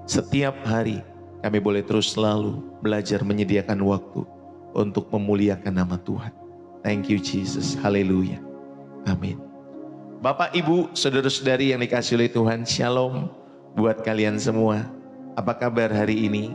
Setiap hari kami boleh terus selalu belajar menyediakan waktu untuk memuliakan nama Tuhan. Thank you Jesus, haleluya, amin. Bapak, Ibu, saudara-saudari yang dikasihi oleh Tuhan, shalom buat kalian semua. Apa kabar hari ini?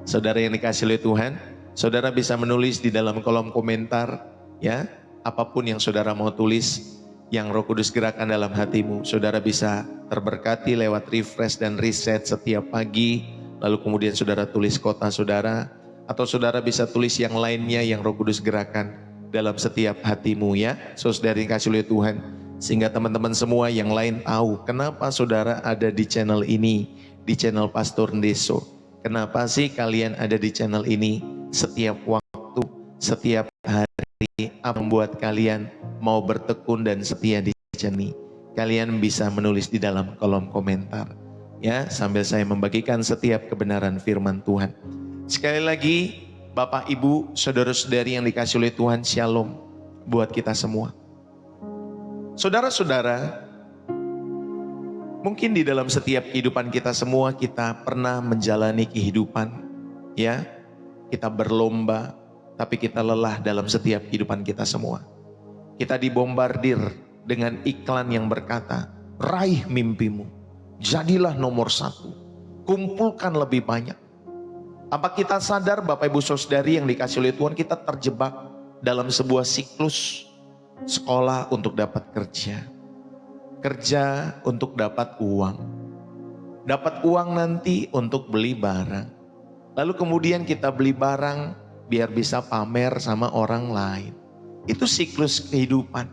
Saudara yang dikasihi oleh Tuhan, saudara bisa menulis di dalam kolom komentar, ya, apapun yang saudara mau tulis, yang Roh Kudus gerakan dalam hatimu. Saudara bisa terberkati lewat refresh dan reset setiap pagi, lalu kemudian saudara tulis kota saudara, atau saudara bisa tulis yang lainnya yang Roh Kudus gerakan dalam setiap hatimu, ya, saudara yang dikasihi oleh Tuhan. Sehingga teman-teman semua yang lain tahu kenapa saudara ada di channel ini, di channel Pastor Ndeso. Kenapa sih kalian ada di channel ini setiap waktu, setiap hari, apa membuat kalian mau bertekun dan setia di channel ini? Kalian bisa menulis di dalam kolom komentar, ya, sambil saya membagikan setiap kebenaran firman Tuhan. Sekali lagi, Bapak, Ibu, saudara-saudari yang dikasihi oleh Tuhan, shalom buat kita semua. Saudara-saudara, mungkin di dalam setiap kehidupan kita semua kita pernah menjalani kehidupan, ya, kita berlomba, tapi kita lelah dalam setiap kehidupan kita semua. Kita dibombardir dengan iklan yang berkata, raih mimpimu, jadilah nomor 1, kumpulkan lebih banyak. Apa kita sadar Bapak Ibu Saudari yang dikasihi oleh Tuhan, kita terjebak dalam sebuah siklus sekolah untuk dapat kerja, kerja untuk dapat uang nanti untuk beli barang, lalu kemudian kita beli barang biar bisa pamer sama orang lain. Itu siklus kehidupan.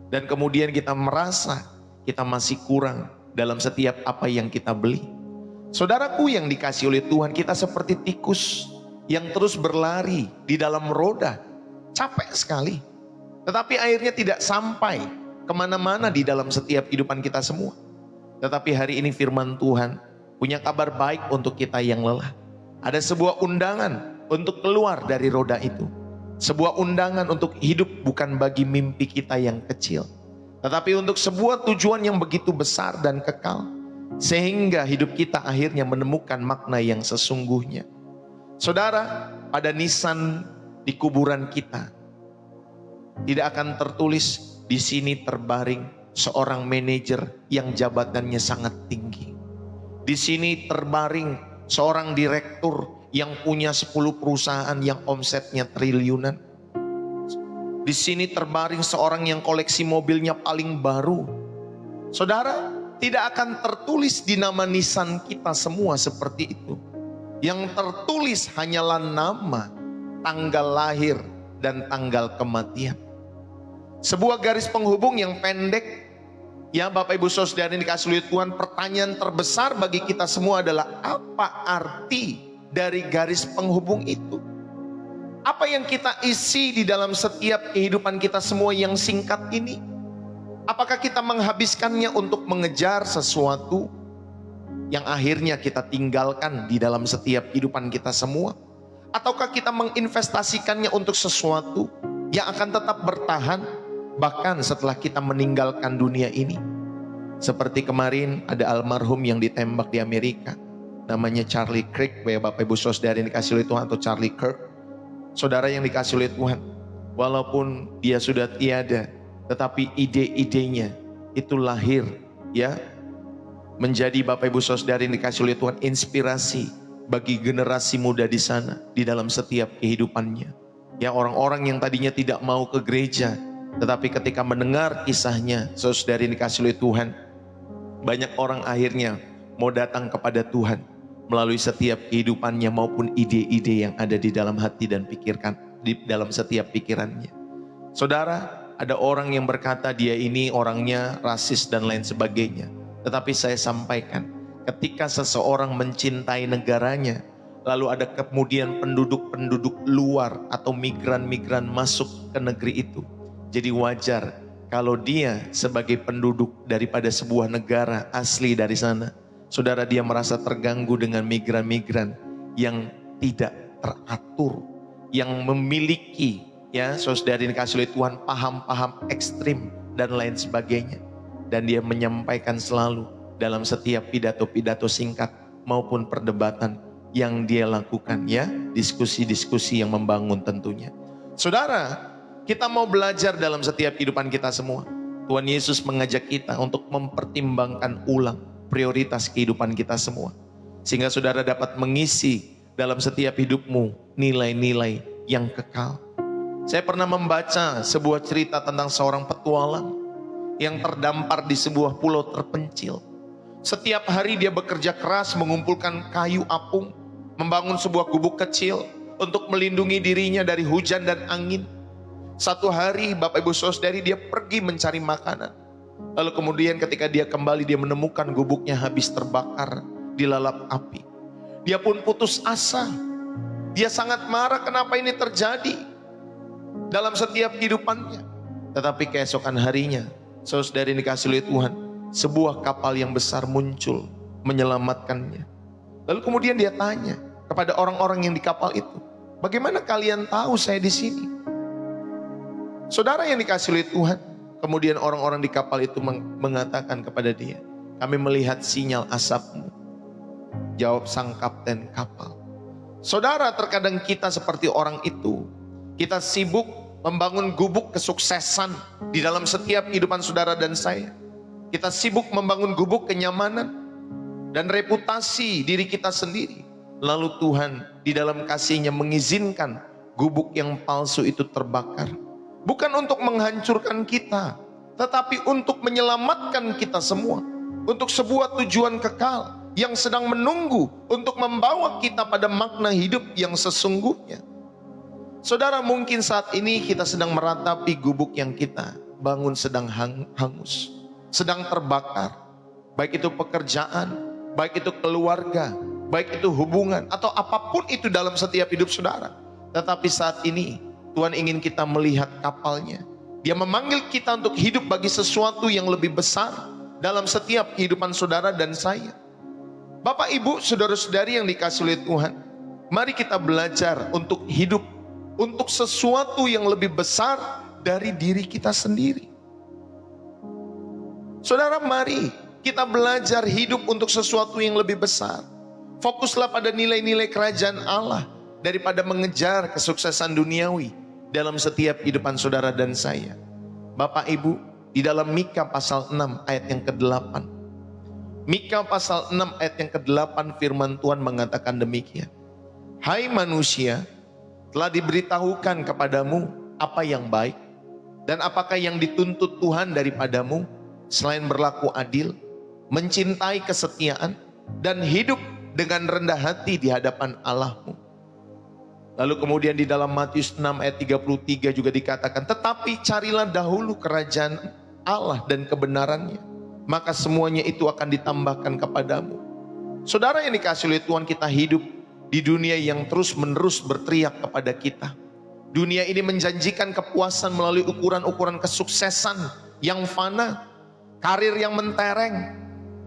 Dan kemudian kita merasa kita masih kurang dalam setiap apa yang kita beli. Saudaraku yang dikasihi oleh Tuhan, kita seperti tikus yang terus berlari di dalam roda, capek sekali. Tetapi akhirnya tidak sampai kemana-mana di dalam setiap kehidupan kita semua. Tetapi hari ini firman Tuhan punya kabar baik untuk kita yang lelah. Ada sebuah undangan untuk keluar dari roda itu. Sebuah undangan untuk hidup bukan bagi mimpi kita yang kecil, tetapi untuk sebuah tujuan yang begitu besar dan kekal. Sehingga hidup kita akhirnya menemukan makna yang sesungguhnya. Saudara, pada nisan di kuburan kita, tidak akan tertulis di sini terbaring seorang manajer yang jabatannya sangat tinggi. Di sini terbaring seorang direktur yang punya 10 perusahaan yang omsetnya triliunan. Di sini terbaring seorang yang koleksi mobilnya paling baru. Saudara, tidak akan tertulis di nama nisan kita semua seperti itu. Yang tertulis hanyalah nama, tanggal lahir, dan tanggal kematian. Sebuah garis penghubung yang pendek, ya Bapak Ibu Saudara yang dikasihi oleh Tuhan, pertanyaan terbesar bagi kita semua adalah apa arti dari garis penghubung itu? Apa yang kita isi di dalam setiap kehidupan kita semua yang singkat ini? Apakah kita menghabiskannya untuk mengejar sesuatu yang akhirnya kita tinggalkan di dalam setiap kehidupan kita semua? Ataukah kita menginvestasikannya untuk sesuatu yang akan tetap bertahan bahkan setelah kita meninggalkan dunia ini? Seperti kemarin ada almarhum yang ditembak di Amerika, namanya Charlie Kirk, Bapak Ibu Saudara yang dikasihi oleh Tuhan, atau Charlie Kirk. Saudara yang dikasihi oleh Tuhan, walaupun dia sudah tiada, tetapi ide-idenya itu lahir, ya, menjadi Bapak Ibu Saudara yang dikasihi oleh Tuhan inspirasi bagi generasi muda di sana, di dalam setiap kehidupannya. Ya, orang-orang yang tadinya tidak mau ke gereja, tetapi ketika mendengar kisahnya, saudara yang dikasihi oleh Tuhan, banyak orang akhirnya mau datang kepada Tuhan melalui setiap kehidupannya maupun ide-ide yang ada di dalam hati dan pikirkan, di dalam setiap pikirannya. Saudara, ada orang yang berkata dia ini orangnya rasis dan lain sebagainya. Tetapi saya sampaikan, ketika seseorang mencintai negaranya, lalu ada kemudian penduduk-penduduk luar atau migran-migran masuk ke negeri itu, jadi wajar kalau dia sebagai penduduk daripada sebuah negara asli dari sana, saudara, dia merasa terganggu dengan migran-migran yang tidak teratur, yang memiliki, ya saudara yang dikasihi oleh Tuhan, paham-paham ekstrim dan lain sebagainya. Dan dia menyampaikan selalu dalam setiap pidato-pidato singkat, maupun perdebatan yang dia lakukan ya. Diskusi-diskusi yang membangun tentunya. Saudara, kita mau belajar dalam setiap kehidupan kita semua. Tuhan Yesus mengajak kita untuk mempertimbangkan ulang prioritas kehidupan kita semua. Sehingga saudara dapat mengisi dalam setiap hidupmu nilai-nilai yang kekal. Saya pernah membaca sebuah cerita tentang seorang petualang yang terdampar di sebuah pulau terpencil. Setiap hari dia bekerja keras mengumpulkan kayu apung, membangun sebuah gubuk kecil untuk melindungi dirinya dari hujan dan angin. Satu hari Bapak Ibu Saudari dia pergi mencari makanan. Lalu kemudian ketika dia kembali dia menemukan gubuknya habis terbakar dilalap api. Dia pun putus asa. Dia sangat marah kenapa ini terjadi dalam setiap kehidupannya. Tetapi keesokan harinya, saudari dikasih oleh Tuhan, sebuah kapal yang besar muncul menyelamatkannya. Lalu kemudian dia tanya kepada orang-orang yang di kapal itu, bagaimana kalian tahu saya di sini? Saudara yang dikasih oleh Tuhan, kemudian orang-orang di kapal itu mengatakan kepada dia, kami melihat sinyal asapmu. Jawab sang kapten kapal. Saudara, terkadang kita seperti orang itu. Kita sibuk membangun gubuk kesuksesan di dalam setiap kehidupan saudara dan saya. Kita sibuk membangun gubuk kenyamanan dan reputasi diri kita sendiri. Lalu Tuhan di dalam kasih-Nya mengizinkan gubuk yang palsu itu terbakar. Bukan untuk menghancurkan kita, tetapi untuk menyelamatkan kita semua. Untuk sebuah tujuan kekal yang sedang menunggu untuk membawa kita pada makna hidup yang sesungguhnya. Saudara, mungkin saat ini kita sedang meratapi gubuk yang kita bangun sedang hangus, sedang terbakar. Baik itu pekerjaan, baik itu keluarga, baik itu hubungan, atau apapun itu dalam setiap hidup saudara. Tetapi saat ini Tuhan ingin kita melihat kapalnya. Dia memanggil kita untuk hidup bagi sesuatu yang lebih besar dalam setiap kehidupan saudara dan saya. Bapak, Ibu, saudara-saudari yang dikasih oleh Tuhan, mari kita belajar untuk hidup untuk sesuatu yang lebih besar dari diri kita sendiri. Saudara, mari kita belajar hidup untuk sesuatu yang lebih besar. Fokuslah pada nilai-nilai kerajaan Allah daripada mengejar kesuksesan duniawi dalam setiap kehidupan saudara dan saya. Bapak Ibu, di dalam Mika pasal 6 ayat yang ke-8. Mika pasal 6 ayat yang ke-8 firman Tuhan mengatakan demikian. Hai manusia, telah diberitahukan kepadamu apa yang baik dan apakah yang dituntut Tuhan daripadamu selain berlaku adil, mencintai kesetiaan dan hidup dengan rendah hati di hadapan Allahmu. Lalu kemudian di dalam Matius 6 ayat 33 juga dikatakan, tetapi carilah dahulu kerajaan Allah dan kebenarannya, maka semuanya itu akan ditambahkan kepadamu. Saudara yang dikasih oleh Tuhan, kita hidup di dunia yang terus menerus berteriak kepada kita. Dunia ini menjanjikan kepuasan melalui ukuran-ukuran kesuksesan yang fana, karir yang mentereng,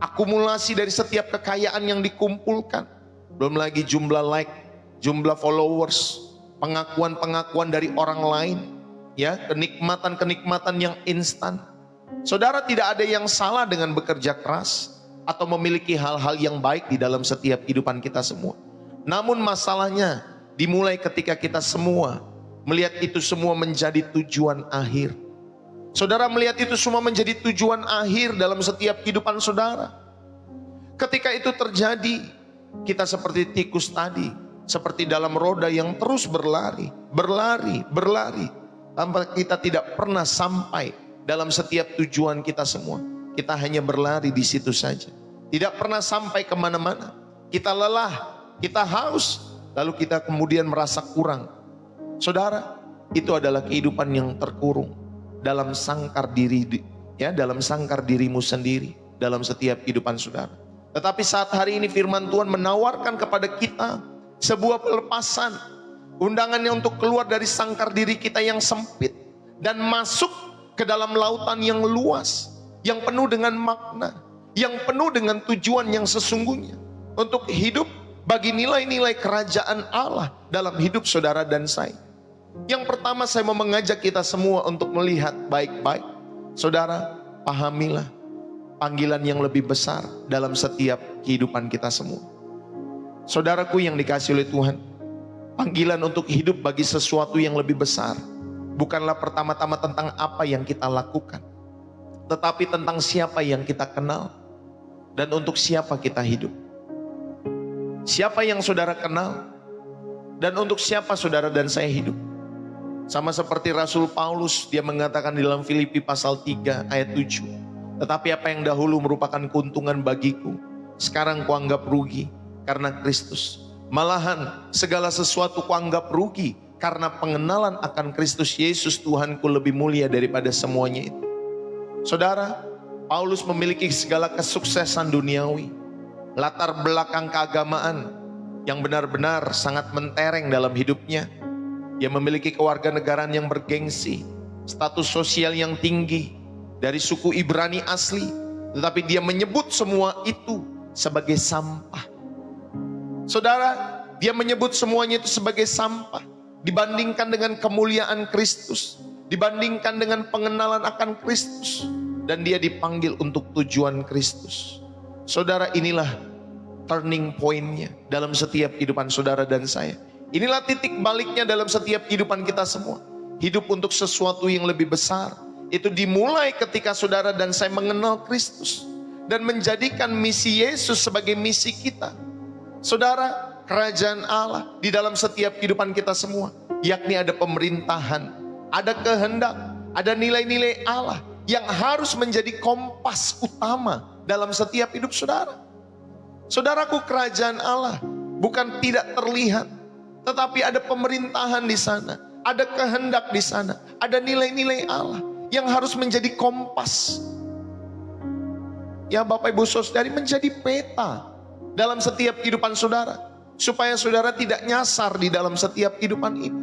akumulasi dari setiap kekayaan yang dikumpulkan, belum lagi jumlah like, jumlah followers, pengakuan-pengakuan dari orang lain, ya, kenikmatan-kenikmatan yang instan. Saudara, tidak ada yang salah dengan bekerja keras atau memiliki hal-hal yang baik di dalam setiap kehidupan kita semua. Namun masalahnya dimulai ketika kita semua melihat itu semua menjadi tujuan akhir. Saudara, melihat itu semua menjadi tujuan akhir dalam setiap kehidupan saudara. Ketika itu terjadi, kita seperti tikus tadi, seperti dalam roda yang terus berlari, tanpa kita tidak pernah sampai dalam setiap tujuan kita semua. Kita hanya berlari di situ saja, tidak pernah sampai kemana-mana. Kita lelah, kita haus, lalu kita kemudian merasa kurang. Saudara, itu adalah kehidupan yang terkurung dalam sangkar diri, ya, dalam sangkar dirimu sendiri dalam setiap kehidupan saudara. Tetapi saat hari ini firman Tuhan menawarkan kepada kita sebuah pelepasan, undangannya untuk keluar dari sangkar diri kita yang sempit dan masuk ke dalam lautan yang luas, yang penuh dengan makna, yang penuh dengan tujuan yang sesungguhnya, untuk hidup bagi nilai-nilai kerajaan Allah dalam hidup saudara dan saya. Yang pertama, saya mau mengajak kita semua untuk melihat baik-baik. Saudara, pahamilah panggilan yang lebih besar dalam setiap kehidupan kita semua. Saudaraku yang dikasihi oleh Tuhan, panggilan untuk hidup bagi sesuatu yang lebih besar bukanlah pertama-tama tentang apa yang kita lakukan, tetapi tentang siapa yang kita kenal dan untuk siapa kita hidup. Siapa yang saudara kenal dan untuk siapa saudara dan saya hidup. Sama seperti Rasul Paulus, dia mengatakan di dalam Filipi pasal 3 ayat 7, tetapi apa yang dahulu merupakan keuntungan bagiku, sekarang kuanggap rugi karena Kristus. Malahan segala sesuatu kuanggap rugi karena pengenalan akan Kristus Yesus Tuhanku lebih mulia daripada semuanya itu. Saudara, Paulus memiliki segala kesuksesan duniawi, latar belakang keagamaan yang benar-benar sangat mentereng dalam hidupnya. Dia memiliki kewarganegaraan yang bergengsi, status sosial yang tinggi, dari suku Ibrani asli, tetapi dia menyebut semua itu sebagai sampah. Saudara, dia menyebut semuanya itu sebagai sampah dibandingkan dengan kemuliaan Kristus, dibandingkan dengan pengenalan akan Kristus, dan dia dipanggil untuk tujuan Kristus. Saudara, inilah turning point-nya dalam setiap kehidupan saudara dan saya. Inilah titik baliknya dalam setiap kehidupan kita semua. Hidup untuk sesuatu yang lebih besar itu dimulai ketika saudara dan saya mengenal Kristus dan menjadikan misi Yesus sebagai misi kita. Saudara, kerajaan Allah di dalam setiap kehidupan kita semua, yakni ada pemerintahan, ada kehendak, ada nilai-nilai Allah yang harus menjadi kompas utama dalam setiap hidup saudara. Saudaraku, kerajaan Allah bukan tidak terlihat, tetapi ada pemerintahan di sana, ada kehendak di sana, ada nilai-nilai Allah yang harus menjadi kompas. Ya Bapak Ibu Saudari, menjadi peta dalam setiap kehidupan saudara, supaya saudara tidak nyasar di dalam setiap kehidupan ini.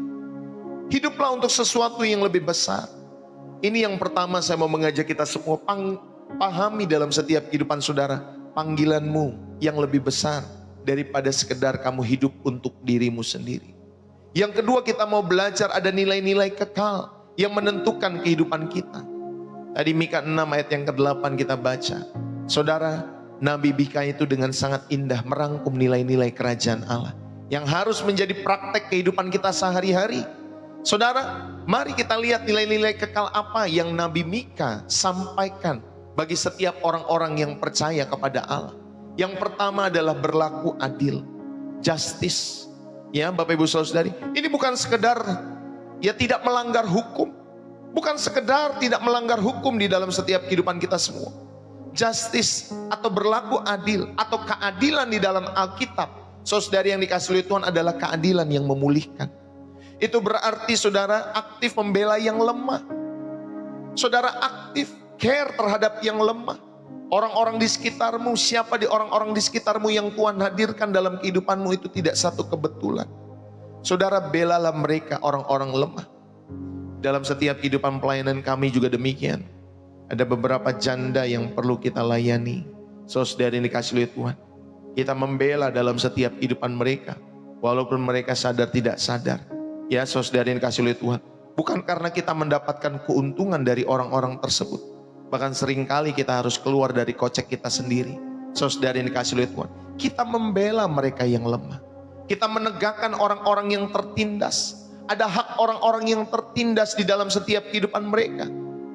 Hiduplah untuk sesuatu yang lebih besar. Ini yang pertama saya mau mengajak kita semua pahami dalam setiap kehidupan saudara, panggilanmu yang lebih besar daripada sekedar kamu hidup untuk dirimu sendiri. Yang kedua, kita mau belajar ada nilai-nilai kekal yang menentukan kehidupan kita. Tadi Mika 6 ayat yang ke-8 kita baca. Saudara, Nabi Mika itu dengan sangat indah merangkum nilai-nilai kerajaan Allah yang harus menjadi praktek kehidupan kita sehari-hari. Saudara, mari kita lihat nilai-nilai kekal apa yang Nabi Mika sampaikan bagi setiap orang-orang yang percaya kepada Allah. Yang pertama adalah berlaku adil, justice. Ya Bapak Ibu Saudari, ini bukan sekedar ya tidak melanggar hukum, bukan sekedar tidak melanggar hukum di dalam setiap kehidupan kita semua. Justice atau berlaku adil atau keadilan di dalam Alkitab, saudari yang dikasihi oleh Tuhan, adalah keadilan yang memulihkan. Itu berarti saudara aktif membela yang lemah. Saudara aktif care terhadap yang lemah. Orang-orang di sekitarmu, siapa di orang-orang di sekitarmu yang Tuhan hadirkan dalam kehidupanmu itu tidak satu kebetulan. Saudara, belalah mereka, orang-orang lemah. Dalam setiap kehidupan pelayanan kami juga demikian. Ada beberapa janda yang perlu kita layani. Saudara yang dikasihi oleh Tuhan, kita membela dalam setiap kehidupan mereka, walaupun mereka sadar tidak sadar. Ya saudara yang dikasihi oleh Tuhan, bukan karena kita mendapatkan keuntungan dari orang-orang tersebut, bahkan seringkali kita harus keluar dari kocek kita sendiri. Saudara yang dikasihi oleh Tuhan, kita membela mereka yang lemah. Kita menegakkan orang-orang yang tertindas. Ada hak orang-orang yang tertindas di dalam setiap kehidupan mereka.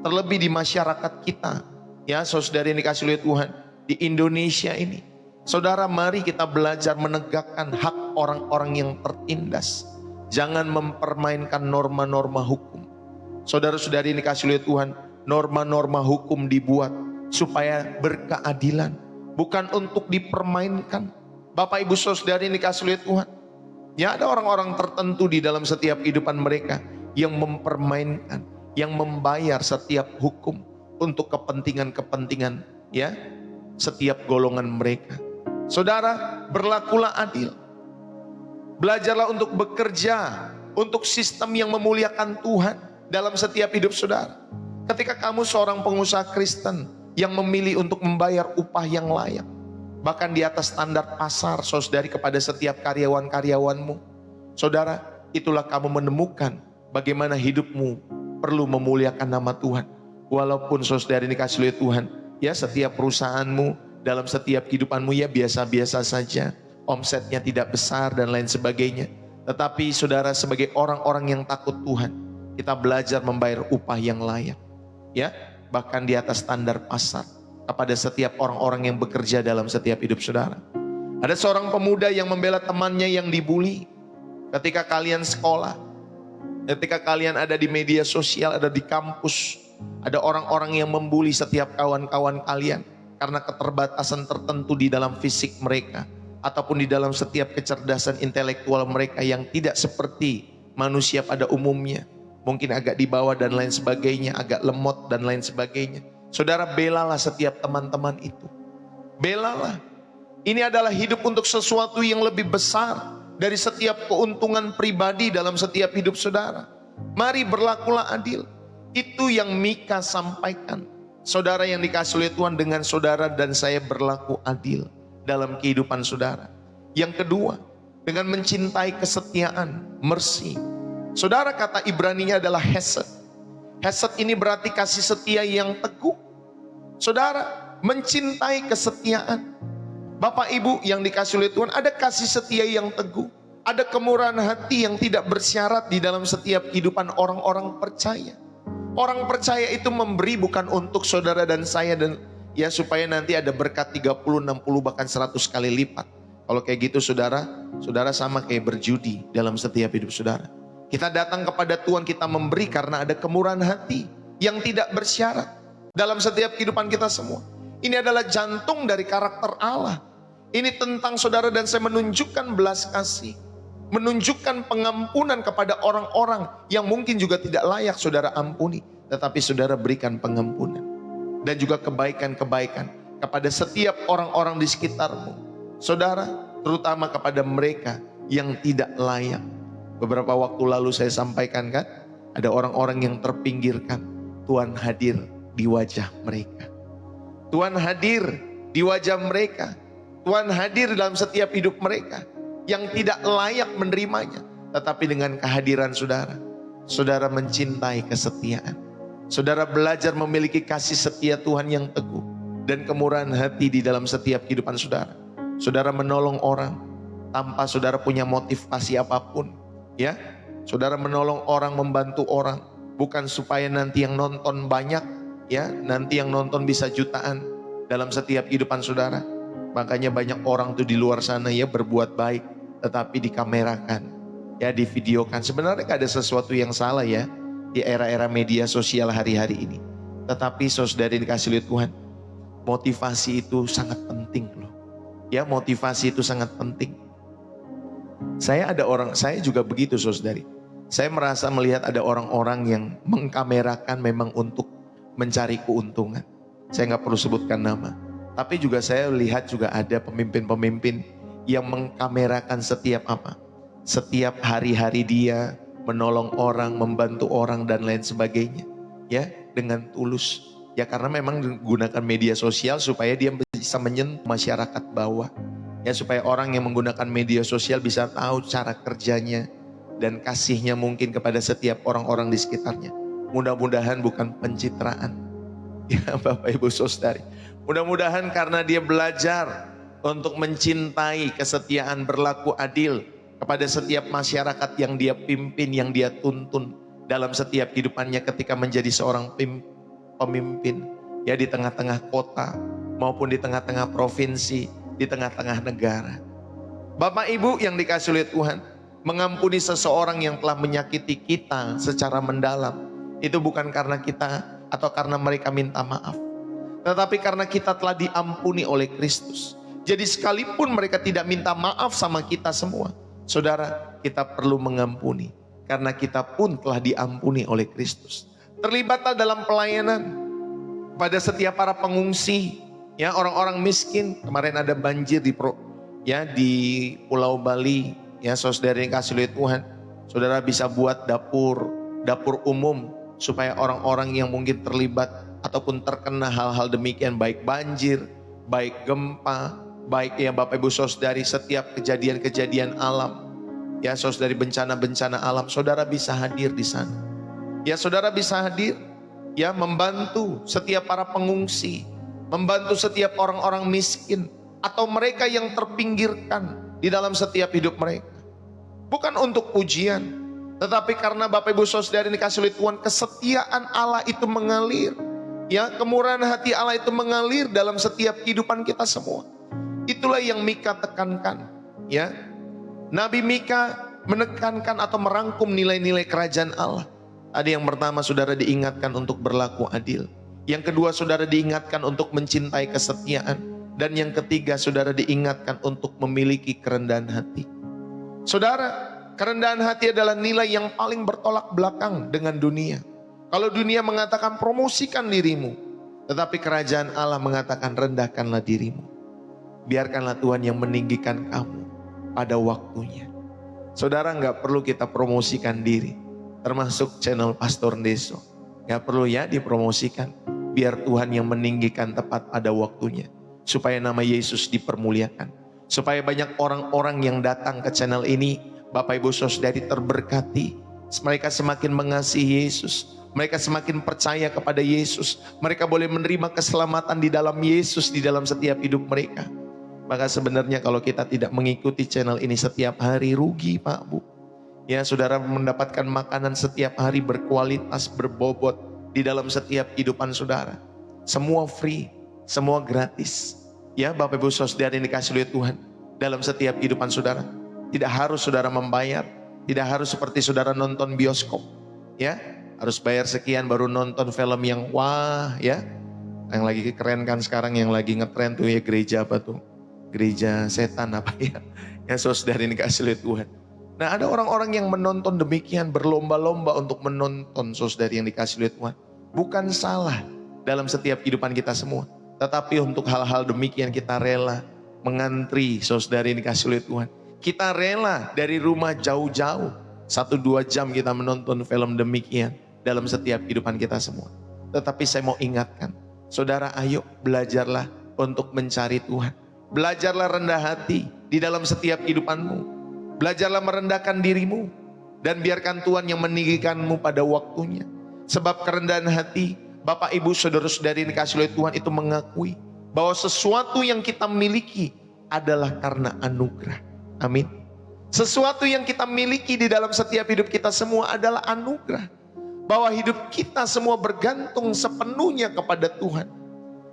Terlebih di masyarakat kita, ya saudara yang dikasihi oleh Tuhan, di Indonesia ini. Saudara, mari kita belajar menegakkan hak orang-orang yang tertindas. Jangan mempermainkan norma-norma hukum. Saudara-saudari yang dikasihi oleh Tuhan, norma-norma hukum dibuat supaya berkeadilan, bukan untuk dipermainkan. Bapak Ibu Saudari yang dikasihi oleh Tuhan, ya ada orang-orang tertentu di dalam setiap kehidupan mereka yang mempermainkan, yang membayar setiap hukum untuk kepentingan-kepentingan ya setiap golongan mereka. Saudara, berlakulah adil. Belajarlah untuk bekerja untuk sistem yang memuliakan Tuhan dalam setiap hidup saudara. Ketika kamu seorang pengusaha Kristen yang memilih untuk membayar upah yang layak, bahkan di atas standar pasar saudari kepada setiap karyawan-karyawanmu, saudara, itulah kamu menemukan bagaimana hidupmu perlu memuliakan nama Tuhan. Walaupun saudari dikasihi oleh Tuhan, ya setiap perusahaanmu dalam setiap kehidupanmu ya biasa-biasa saja, omsetnya tidak besar dan lain sebagainya. Tetapi saudara, sebagai orang-orang yang takut Tuhan, kita belajar membayar upah yang layak, ya, bahkan di atas standar pasar kepada setiap orang-orang yang bekerja dalam setiap hidup saudara. Ada seorang pemuda yang membela temannya yang dibully. Ketika kalian sekolah, ketika kalian ada di media sosial, ada di kampus, ada orang-orang yang membuli setiap kawan-kawan kalian karena keterbatasan tertentu di dalam fisik mereka, ataupun di dalam setiap kecerdasan intelektual mereka yang tidak seperti manusia pada umumnya. Mungkin agak di bawah dan lain sebagainya, agak lemot dan lain sebagainya. Saudara, belalah setiap teman-teman itu. Belalah. Ini adalah hidup untuk sesuatu yang lebih besar dari setiap keuntungan pribadi dalam setiap hidup saudara. Mari berlakulah adil. Itu yang Mika sampaikan. Saudara yang dikasihi oleh Tuhan, dengan saudara dan saya berlaku adil dalam kehidupan saudara. Yang kedua, dengan mencintai kesetiaan, mercy. Saudara, kata Ibraninya adalah hesed. Hesed ini berarti kasih setia yang teguh. Saudara, mencintai kesetiaan. Bapak Ibu yang dikasihi oleh Tuhan, ada kasih setia yang teguh. Ada kemurahan hati yang tidak bersyarat di dalam setiap kehidupan orang-orang percaya. Orang percaya itu memberi bukan untuk saudara dan saya, dan ya supaya nanti ada berkat 30, 60, bahkan 100 kali lipat. Kalau kayak gitu saudara, saudara sama kayak berjudi dalam setiap hidup saudara. Kita datang kepada Tuhan, kita memberi karena ada kemurahan hati yang tidak bersyarat dalam setiap kehidupan kita semua. Ini adalah jantung dari karakter Allah. Ini tentang saudara dan saya menunjukkan belas kasih, menunjukkan pengampunan kepada orang-orang yang mungkin juga tidak layak saudara ampuni, tetapi saudara berikan pengampunan. Dan juga kebaikan-kebaikan kepada setiap orang-orang di sekitarmu. Saudara, terutama kepada mereka yang tidak layak. Beberapa waktu lalu saya sampaikan kan, ada orang-orang yang terpinggirkan. Tuhan hadir di wajah mereka. Tuhan hadir di wajah mereka. Tuhan hadir dalam setiap hidup mereka yang tidak layak menerimanya. Tetapi dengan kehadiran saudara, saudara mencintai kesetiaan. Saudara belajar memiliki kasih setia Tuhan yang teguh dan kemurahan hati di dalam setiap kehidupan saudara. Saudara menolong orang tanpa saudara punya motivasi apapun, ya. Saudara menolong orang, membantu orang bukan supaya nanti yang nonton banyak, ya, nanti yang nonton bisa jutaan dalam setiap kehidupan saudara. Makanya banyak orang tuh di luar sana ya berbuat baik, tetapi dikamerakan, ya, divideokan. Sebenarnya gak ada sesuatu yang salah ya di era-era media sosial hari-hari ini. Tetapi saudara dikasih oleh Tuhan, motivasi itu sangat penting loh. Ya, motivasi itu sangat penting. Saya juga begitu saudari. Saya merasa melihat ada orang-orang yang mengkamerakan memang untuk mencari keuntungan. Saya gak perlu sebutkan nama. Tapi juga saya lihat juga ada pemimpin-pemimpin yang mengkamerakan setiap apa? Setiap hari-hari dia menolong orang, membantu orang dan lain sebagainya. Ya, dengan tulus. Ya karena memang menggunakan media sosial supaya dia bisa menyentuh masyarakat bawah. Ya supaya orang yang menggunakan media sosial bisa tahu cara kerjanya dan kasihnya mungkin kepada setiap orang-orang di sekitarnya. Mudah-mudahan bukan pencitraan. Ya Bapak Ibu Saudari. Mudah-mudahan karena dia belajar untuk mencintai kesetiaan, berlaku adil kepada setiap masyarakat yang dia pimpin, yang dia tuntun dalam setiap kehidupannya ketika menjadi seorang pemimpin, ya di tengah-tengah kota maupun di tengah-tengah provinsi, di tengah-tengah negara. Bapak Ibu yang dikasihi oleh Tuhan, mengampuni seseorang yang telah menyakiti kita secara mendalam itu bukan karena kita atau karena mereka minta maaf, tetapi karena kita telah diampuni oleh Kristus. Jadi sekalipun mereka tidak minta maaf sama kita semua, saudara, kita perlu mengampuni karena kita pun telah diampuni oleh Kristus. Terlibatlah dalam pelayanan pada setiap para pengungsi, ya, orang-orang miskin. Kemarin ada banjir di Pulau Bali, ya, saudara yang kasih oleh Tuhan. Saudara bisa buat dapur umum supaya orang-orang yang mungkin terlibat ataupun terkena hal-hal demikian, baik banjir, baik gempa, baik ya Bapak Ibu Saudari, setiap kejadian-kejadian alam, ya saudari, bencana-bencana alam, saudara bisa hadir di sana. Ya saudara bisa hadir, ya membantu setiap para pengungsi, membantu setiap orang-orang miskin atau mereka yang terpinggirkan di dalam setiap hidup mereka. Bukan untuk pujian, tetapi karena Bapak Ibu Saudara yang dikasih oleh Tuhan, kesetiaan Allah itu mengalir. Ya, kemurahan hati Allah itu mengalir dalam setiap kehidupan kita semua. Itulah yang Mika tekankan. Ya, Nabi Mika menekankan atau merangkum nilai-nilai kerajaan Allah. Tadi yang pertama saudara diingatkan untuk berlaku adil. Yang kedua saudara diingatkan untuk mencintai kesetiaan. Dan yang ketiga saudara diingatkan untuk memiliki kerendahan hati. Saudara, kerendahan hati adalah nilai yang paling bertolak belakang dengan dunia. Kalau dunia mengatakan promosikan dirimu, tetapi kerajaan Allah mengatakan rendahkanlah dirimu. Biarkanlah Tuhan yang meninggikan kamu pada waktunya. Saudara, nggak perlu kita promosikan diri, termasuk channel Pastor Deso. Nggak perlu ya dipromosikan, biar Tuhan yang meninggikan tepat pada waktunya. Supaya nama Yesus dipermuliakan. Supaya banyak orang-orang yang datang ke channel ini, Bapak Ibu Saudari terberkati. Mereka semakin mengasihi Yesus. Mereka semakin percaya kepada Yesus. Mereka boleh menerima keselamatan di dalam Yesus, di dalam setiap hidup mereka. Maka sebenarnya kalau kita tidak mengikuti channel ini setiap hari, rugi Pak Bu. Ya, saudara mendapatkan makanan setiap hari berkualitas, berbobot di dalam setiap kehidupan saudara. Semua free, semua gratis. Ya, Bapak Ibu Saudara yang dikasih oleh Tuhan, dalam setiap kehidupan saudara. Tidak harus saudara membayar, tidak harus seperti saudara nonton bioskop. Ya, harus bayar sekian baru nonton film yang wah ya. Yang lagi keren kan sekarang, yang lagi ngetren tuh ya gereja apa tuh? Gereja setan apa ya? Yang saudara yang dikasih oleh Tuhan. Nah, ada orang-orang yang menonton demikian, berlomba-lomba untuk menonton saudara yang dikasih oleh Tuhan. Bukan salah dalam setiap kehidupan kita semua. Tetapi untuk hal-hal demikian kita rela mengantri saudara yang dikasih oleh Tuhan. Kita rela dari rumah jauh-jauh 1-2 jam kita menonton film demikian dalam setiap kehidupan kita semua. Tetapi saya mau ingatkan, saudara, ayo belajarlah untuk mencari Tuhan. Belajarlah rendah hati di dalam setiap kehidupanmu. Belajarlah merendahkan dirimu dan biarkan Tuhan yang meninggikanmu pada waktunya. Sebab kerendahan hati, Bapak Ibu saudara-saudari yang dikasih oleh Tuhan itu mengakui bahwa sesuatu yang kita miliki adalah karena anugerah. Amin. Sesuatu yang kita miliki di dalam setiap hidup kita semua adalah anugerah. Bahwa hidup kita semua bergantung sepenuhnya kepada Tuhan.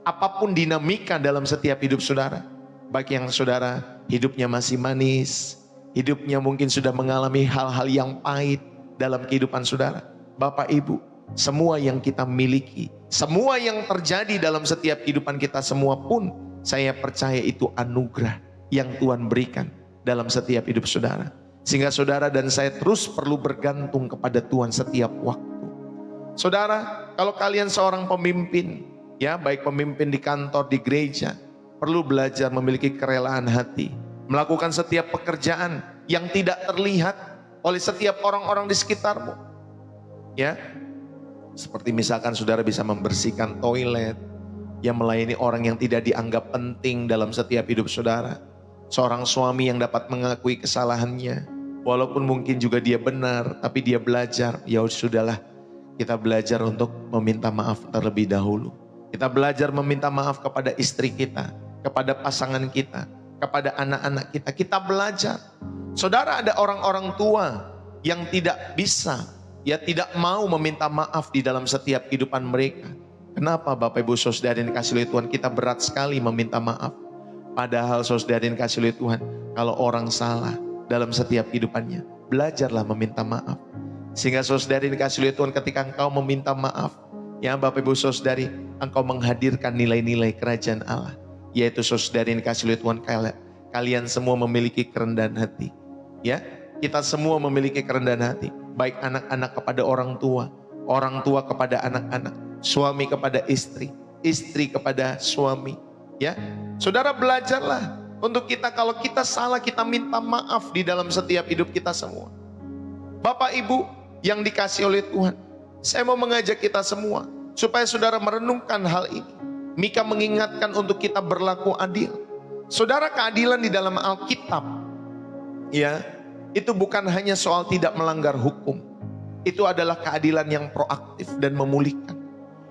Apapun dinamika dalam setiap hidup saudara. Baik yang saudara hidupnya masih manis, hidupnya mungkin sudah mengalami hal-hal yang pahit dalam kehidupan saudara. Bapak Ibu, semua yang kita miliki, semua yang terjadi dalam setiap kehidupan kita semua pun, saya percaya itu anugerah yang Tuhan berikan dalam setiap hidup saudara. Sehingga saudara dan saya terus perlu bergantung kepada Tuhan setiap waktu. Saudara, kalau kalian seorang pemimpin, ya baik pemimpin di kantor, di gereja, perlu belajar memiliki kerelaan hati, melakukan setiap pekerjaan yang tidak terlihat oleh setiap orang-orang di sekitarmu. Ya, seperti misalkan saudara bisa membersihkan toilet, yang melayani orang yang tidak dianggap penting dalam setiap hidup saudara. Seorang suami yang dapat mengakui kesalahannya, walaupun mungkin juga dia benar, tapi dia belajar, ya sudahlah, kita belajar untuk meminta maaf terlebih dahulu. Kita belajar meminta maaf kepada istri kita, kepada pasangan kita, kepada anak-anak kita. Kita belajar. Saudara, ada orang-orang tua yang tidak bisa, ya tidak mau meminta maaf di dalam setiap kehidupan mereka. Kenapa Bapak Ibu Saudara yang dikasih oleh Tuhan, kita berat sekali meminta maaf. Padahal saudara yang dikasih oleh Tuhan, kalau orang salah dalam setiap kehidupannya, belajarlah meminta maaf. Sehingga saudara yang dikasih oleh Tuhan, ketika engkau meminta maaf, ya Bapak Ibu Saudari, engkau menghadirkan nilai-nilai kerajaan Allah. Yaitu saudara yang dikasih oleh Tuhan, kalian semua memiliki kerendahan hati. Ya, kita semua memiliki kerendahan hati. Baik anak-anak kepada orang tua kepada anak-anak, suami kepada istri, istri kepada suami. Ya, saudara belajarlah untuk kita, kalau kita salah kita minta maaf di dalam setiap hidup kita semua. Bapak Ibu yang dikasih oleh Tuhan, saya mau mengajak kita semua supaya saudara merenungkan hal ini. Mika mengingatkan untuk kita berlaku adil. Saudara, keadilan di dalam Alkitab, ya, itu bukan hanya soal tidak melanggar hukum. Itu adalah keadilan yang proaktif dan memulihkan.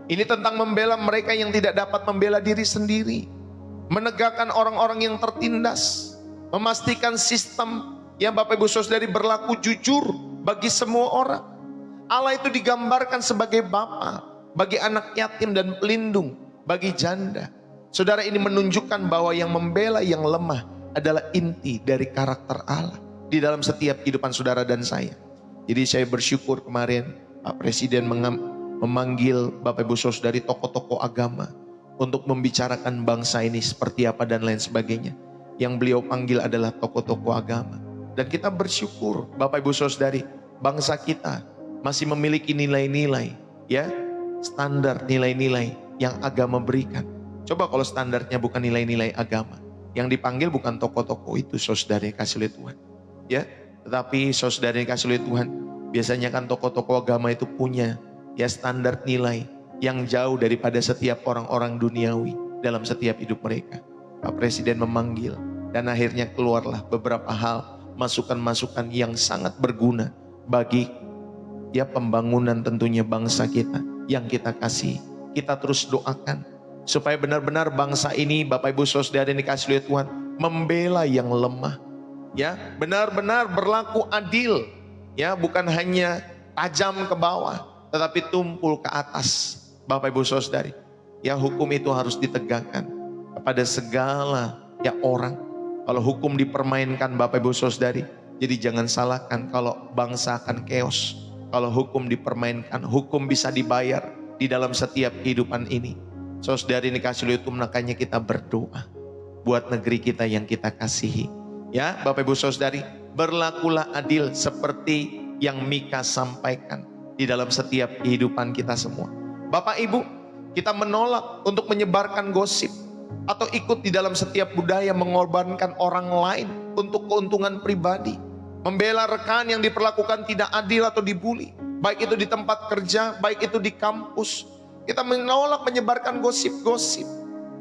Ini tentang membela mereka yang tidak dapat membela diri sendiri. Menegakkan orang-orang yang tertindas. memastikan sistem yang Bapak Ibu Saudari berlaku jujur bagi semua orang. Allah itu digambarkan sebagai Bapa bagi anak yatim dan pelindung bagi janda. Saudara, ini menunjukkan bahwa yang membela yang lemah adalah inti dari karakter Allah di dalam setiap kehidupan saudara dan saya. Jadi saya bersyukur kemarin Pak Presiden memanggil Bapak Ibu Saudari tokoh-tokoh agama untuk membicarakan bangsa ini seperti apa dan lain sebagainya. Yang beliau panggil adalah tokoh-tokoh agama. Dan kita bersyukur Bapak Ibu Saudari, bangsa kita masih memiliki nilai-nilai, ya, standar nilai-nilai yang agama berikan. Coba kalau standarnya bukan nilai-nilai agama, yang dipanggil bukan tokoh-tokoh itu saudara yang kasih oleh Tuhan, ya. Tetapi saudara yang kasih oleh Tuhan, biasanya kan tokoh-tokoh agama itu punya ya standar nilai yang jauh daripada setiap orang-orang duniawi dalam setiap hidup mereka. Pak Presiden memanggil dan akhirnya keluarlah beberapa hal, masukan-masukan yang sangat berguna bagi ya pembangunan tentunya bangsa kita yang kita kasih. Kita terus doakan supaya benar-benar bangsa ini Bapak Ibu Saudara yang dikasih oleh Tuhan membela yang lemah, ya, benar-benar berlaku adil, ya, bukan hanya tajam ke bawah tetapi tumpul ke atas. Bapak Ibu Saudari, ya, hukum itu harus ditegakkan kepada segala ya orang. Kalau hukum dipermainkan Bapak Ibu Saudari, jadi jangan salahkan kalau bangsa akan chaos. Kalau hukum dipermainkan, hukum bisa dibayar di dalam setiap kehidupan ini. Saudari ini kasih itu, makanya kita berdoa buat negeri kita yang kita kasihi. Ya, Bapak Ibu Saudari, berlakulah adil seperti yang Mika sampaikan di dalam setiap kehidupan kita semua. Bapak Ibu, kita menolak untuk menyebarkan gosip atau ikut di dalam setiap budaya mengorbankan orang lain untuk keuntungan pribadi. Membela rekan yang diperlakukan tidak adil atau dibully, baik itu di tempat kerja, baik itu di kampus. Kita menolak menyebarkan gosip-gosip,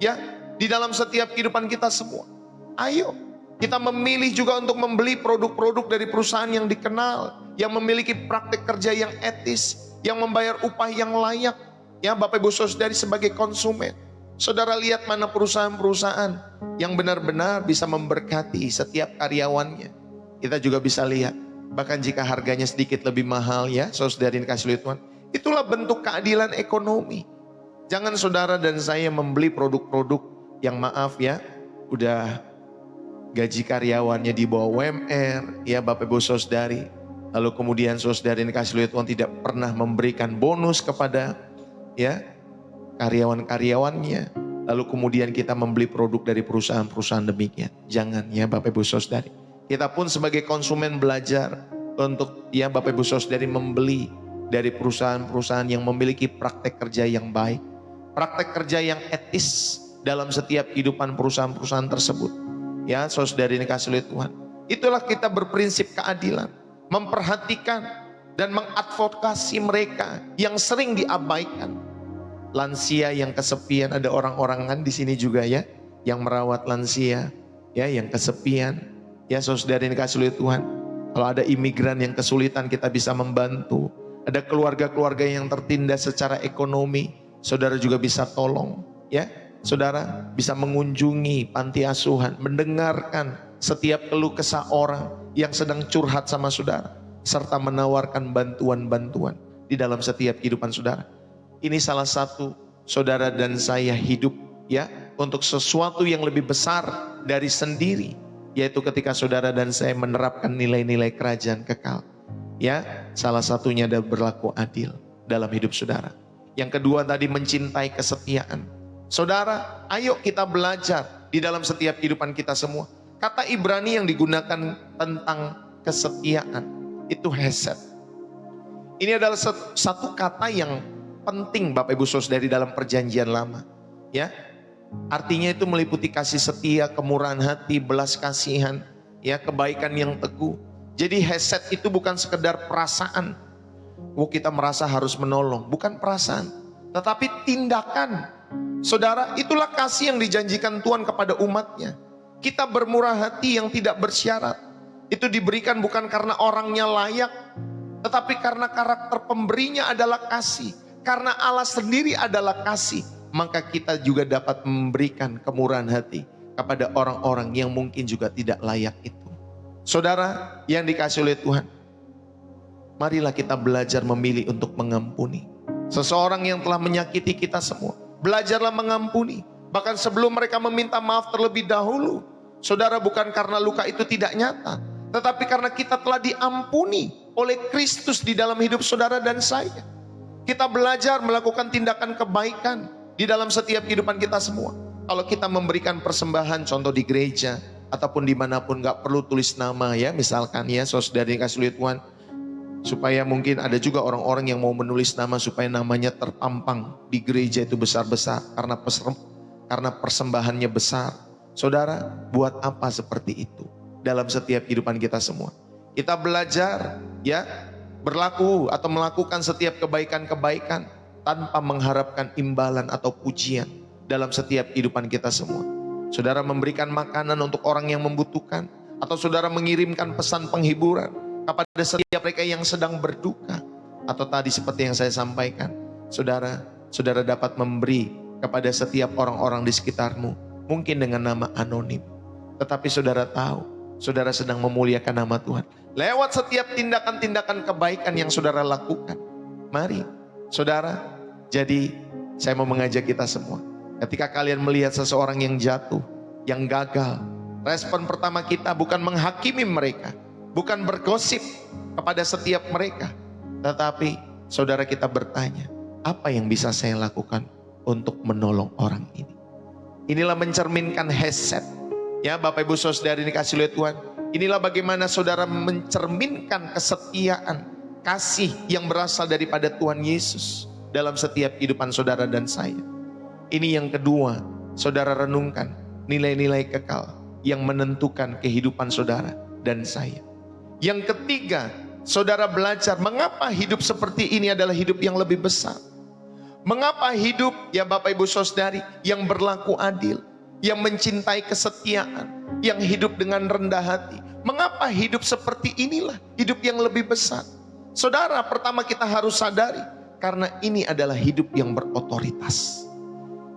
ya, di dalam setiap kehidupan kita semua. Ayo, kita memilih juga untuk membeli produk-produk dari perusahaan yang dikenal, yang memiliki praktik kerja yang etis, yang membayar upah yang layak. Ya, Bapak Ibu Saudari sebagai konsumen, saudara lihat mana perusahaan-perusahaan yang benar-benar bisa memberkati setiap karyawannya. Kita juga bisa lihat, bahkan jika harganya sedikit lebih mahal, ya, saudara yang dikasih oleh Tuhan, itulah bentuk keadilan ekonomi. Jangan saudara dan saya membeli produk-produk yang maaf ya, udah gaji karyawannya di bawah UMR, ya Bapak Ibu Saudari. Lalu kemudian saudara yang dikasih oleh Tuhan tidak pernah memberikan bonus kepada ya karyawan-karyawannya. Lalu kemudian kita membeli produk dari perusahaan-perusahaan demikian. Jangan ya Bapak Ibu Saudari. Kita pun sebagai konsumen belajar untuk ya Bapak Ibu Saudari membeli dari perusahaan-perusahaan yang memiliki praktek kerja yang baik, praktek kerja yang etis dalam setiap kehidupan perusahaan-perusahaan tersebut. Ya, saudari ini kasih oleh Tuhan. Itulah kita berprinsip keadilan, memperhatikan dan mengadvokasi mereka yang sering diabaikan. Lansia yang kesepian, ada orang-orang kan di sini juga ya, yang merawat lansia, ya, yang kesepian. Ya, saudari ini kasih oleh Tuhan. Kalau ada imigran yang kesulitan, kita bisa membantu. Ada keluarga-keluarga yang tertindas secara ekonomi, saudara juga bisa tolong, ya. Saudara bisa mengunjungi panti asuhan, mendengarkan setiap keluh kesah orang yang sedang curhat sama saudara, serta menawarkan bantuan-bantuan di dalam setiap kehidupan saudara. Ini salah satu saudara dan saya hidup ya untuk sesuatu yang lebih besar dari sendiri, yaitu ketika saudara dan saya menerapkan nilai-nilai kerajaan kekal. Ya, salah satunya adalah berlaku adil dalam hidup saudara. Yang kedua tadi mencintai kesetiaan. Saudara, ayo kita belajar di dalam setiap kehidupan kita semua. Kata Ibrani yang digunakan tentang kesetiaan itu hesed. Ini adalah satu kata yang penting Bapak Ibu Saudari dalam perjanjian lama. Ya, artinya itu meliputi kasih setia, kemurahan hati, belas kasihan, ya, kebaikan yang teguh. Jadi hesed itu bukan sekedar perasaan. Kita merasa harus menolong, bukan perasaan, tetapi tindakan. Saudara, itulah kasih yang dijanjikan Tuhan kepada umatnya. Kita bermurah hati yang tidak bersyarat. Itu diberikan bukan karena orangnya layak, tetapi karena karakter pemberinya adalah kasih. Karena Allah sendiri adalah kasih, maka kita juga dapat memberikan kemurahan hati kepada orang-orang yang mungkin juga tidak layak itu. Saudara yang dikasihi oleh Tuhan, marilah kita belajar memilih untuk mengampuni. Seseorang yang telah menyakiti kita semua, belajarlah mengampuni. Bahkan sebelum mereka meminta maaf terlebih dahulu. Saudara, bukan karena luka itu tidak nyata, tetapi karena kita telah diampuni oleh Kristus di dalam hidup saudara dan saya. Kita belajar melakukan tindakan kebaikan di dalam setiap kehidupan kita semua. Kalau kita memberikan persembahan, contoh di gereja, ataupun dimanapun, gak perlu tulis nama ya, misalkan ya, saudara dikasih oleh Tuhan, supaya mungkin ada juga orang-orang yang mau menulis nama supaya namanya terpampang di gereja itu besar-besar karena persembahannya besar. Saudara, buat apa seperti itu dalam setiap kehidupan kita semua? Kita belajar ya, berlaku atau melakukan setiap kebaikan-kebaikan tanpa mengharapkan imbalan atau pujian dalam setiap kehidupan kita semua. Saudara memberikan makanan untuk orang yang membutuhkan, atau saudara mengirimkan pesan penghiburan kepada setiap mereka yang sedang berduka. Atau tadi seperti yang saya sampaikan, saudara dapat memberi kepada setiap orang-orang di sekitarmu, mungkin dengan nama anonim, tetapi saudara tahu, saudara sedang memuliakan nama Tuhan lewat setiap tindakan-tindakan kebaikan yang saudara lakukan. Mari saudara, jadi saya mau mengajak kita semua, ketika kalian melihat seseorang yang jatuh, yang gagal, respon pertama kita bukan menghakimi mereka, bukan bergosip kepada setiap mereka, tetapi saudara kita bertanya, apa yang bisa saya lakukan untuk menolong orang ini? Inilah mencerminkan headset ya, Bapak Ibu Saudara dikasih oleh Tuhan. Inilah bagaimana saudara mencerminkan kesetiaan, kasih yang berasal daripada Tuhan Yesus dalam setiap kehidupan saudara dan saya. Ini yang kedua, saudara renungkan nilai-nilai kekal yang menentukan kehidupan saudara dan saya. Yang ketiga, saudara belajar mengapa hidup seperti ini adalah hidup yang lebih besar. Mengapa hidup ya Bapak Ibu Saudari yang berlaku adil, yang mencintai kesetiaan, yang hidup dengan rendah hati. Mengapa hidup seperti inilah hidup yang lebih besar? Saudara, pertama kita harus sadari, karena ini adalah hidup yang berotoritas.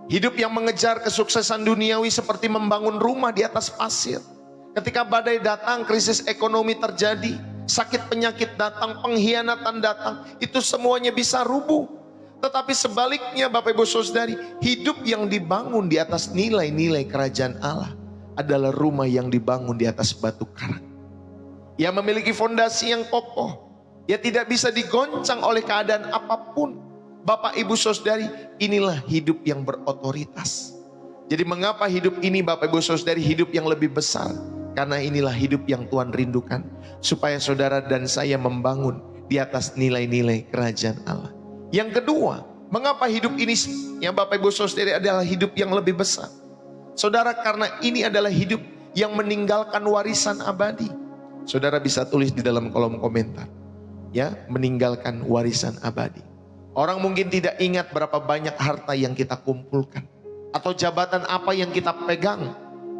Hidup yang mengejar kesuksesan duniawi seperti membangun rumah di atas pasir. Ketika badai datang, krisis ekonomi terjadi, sakit penyakit datang, pengkhianatan datang, itu semuanya bisa rubuh. Tetapi sebaliknya Bapak Ibu Saudari, hidup yang dibangun di atas nilai-nilai kerajaan Allah adalah rumah yang dibangun di atas batu karang, yang memiliki fondasi yang kokoh, ya tidak bisa digoncang oleh keadaan apapun. Bapak Ibu Saudari, inilah hidup yang berotoritas. Jadi mengapa hidup ini Bapak Ibu Saudari hidup yang lebih besar? Karena inilah hidup yang Tuhan rindukan, supaya saudara dan saya membangun di atas nilai-nilai kerajaan Allah. Yang kedua, mengapa hidup ini yang Bapak Ibu Saudari adalah hidup yang lebih besar? Saudara, karena ini adalah hidup yang meninggalkan warisan abadi. Saudara bisa tulis di dalam kolom komentar, ya, meninggalkan warisan abadi. Orang mungkin tidak ingat berapa banyak harta yang kita kumpulkan, atau jabatan apa yang kita pegang.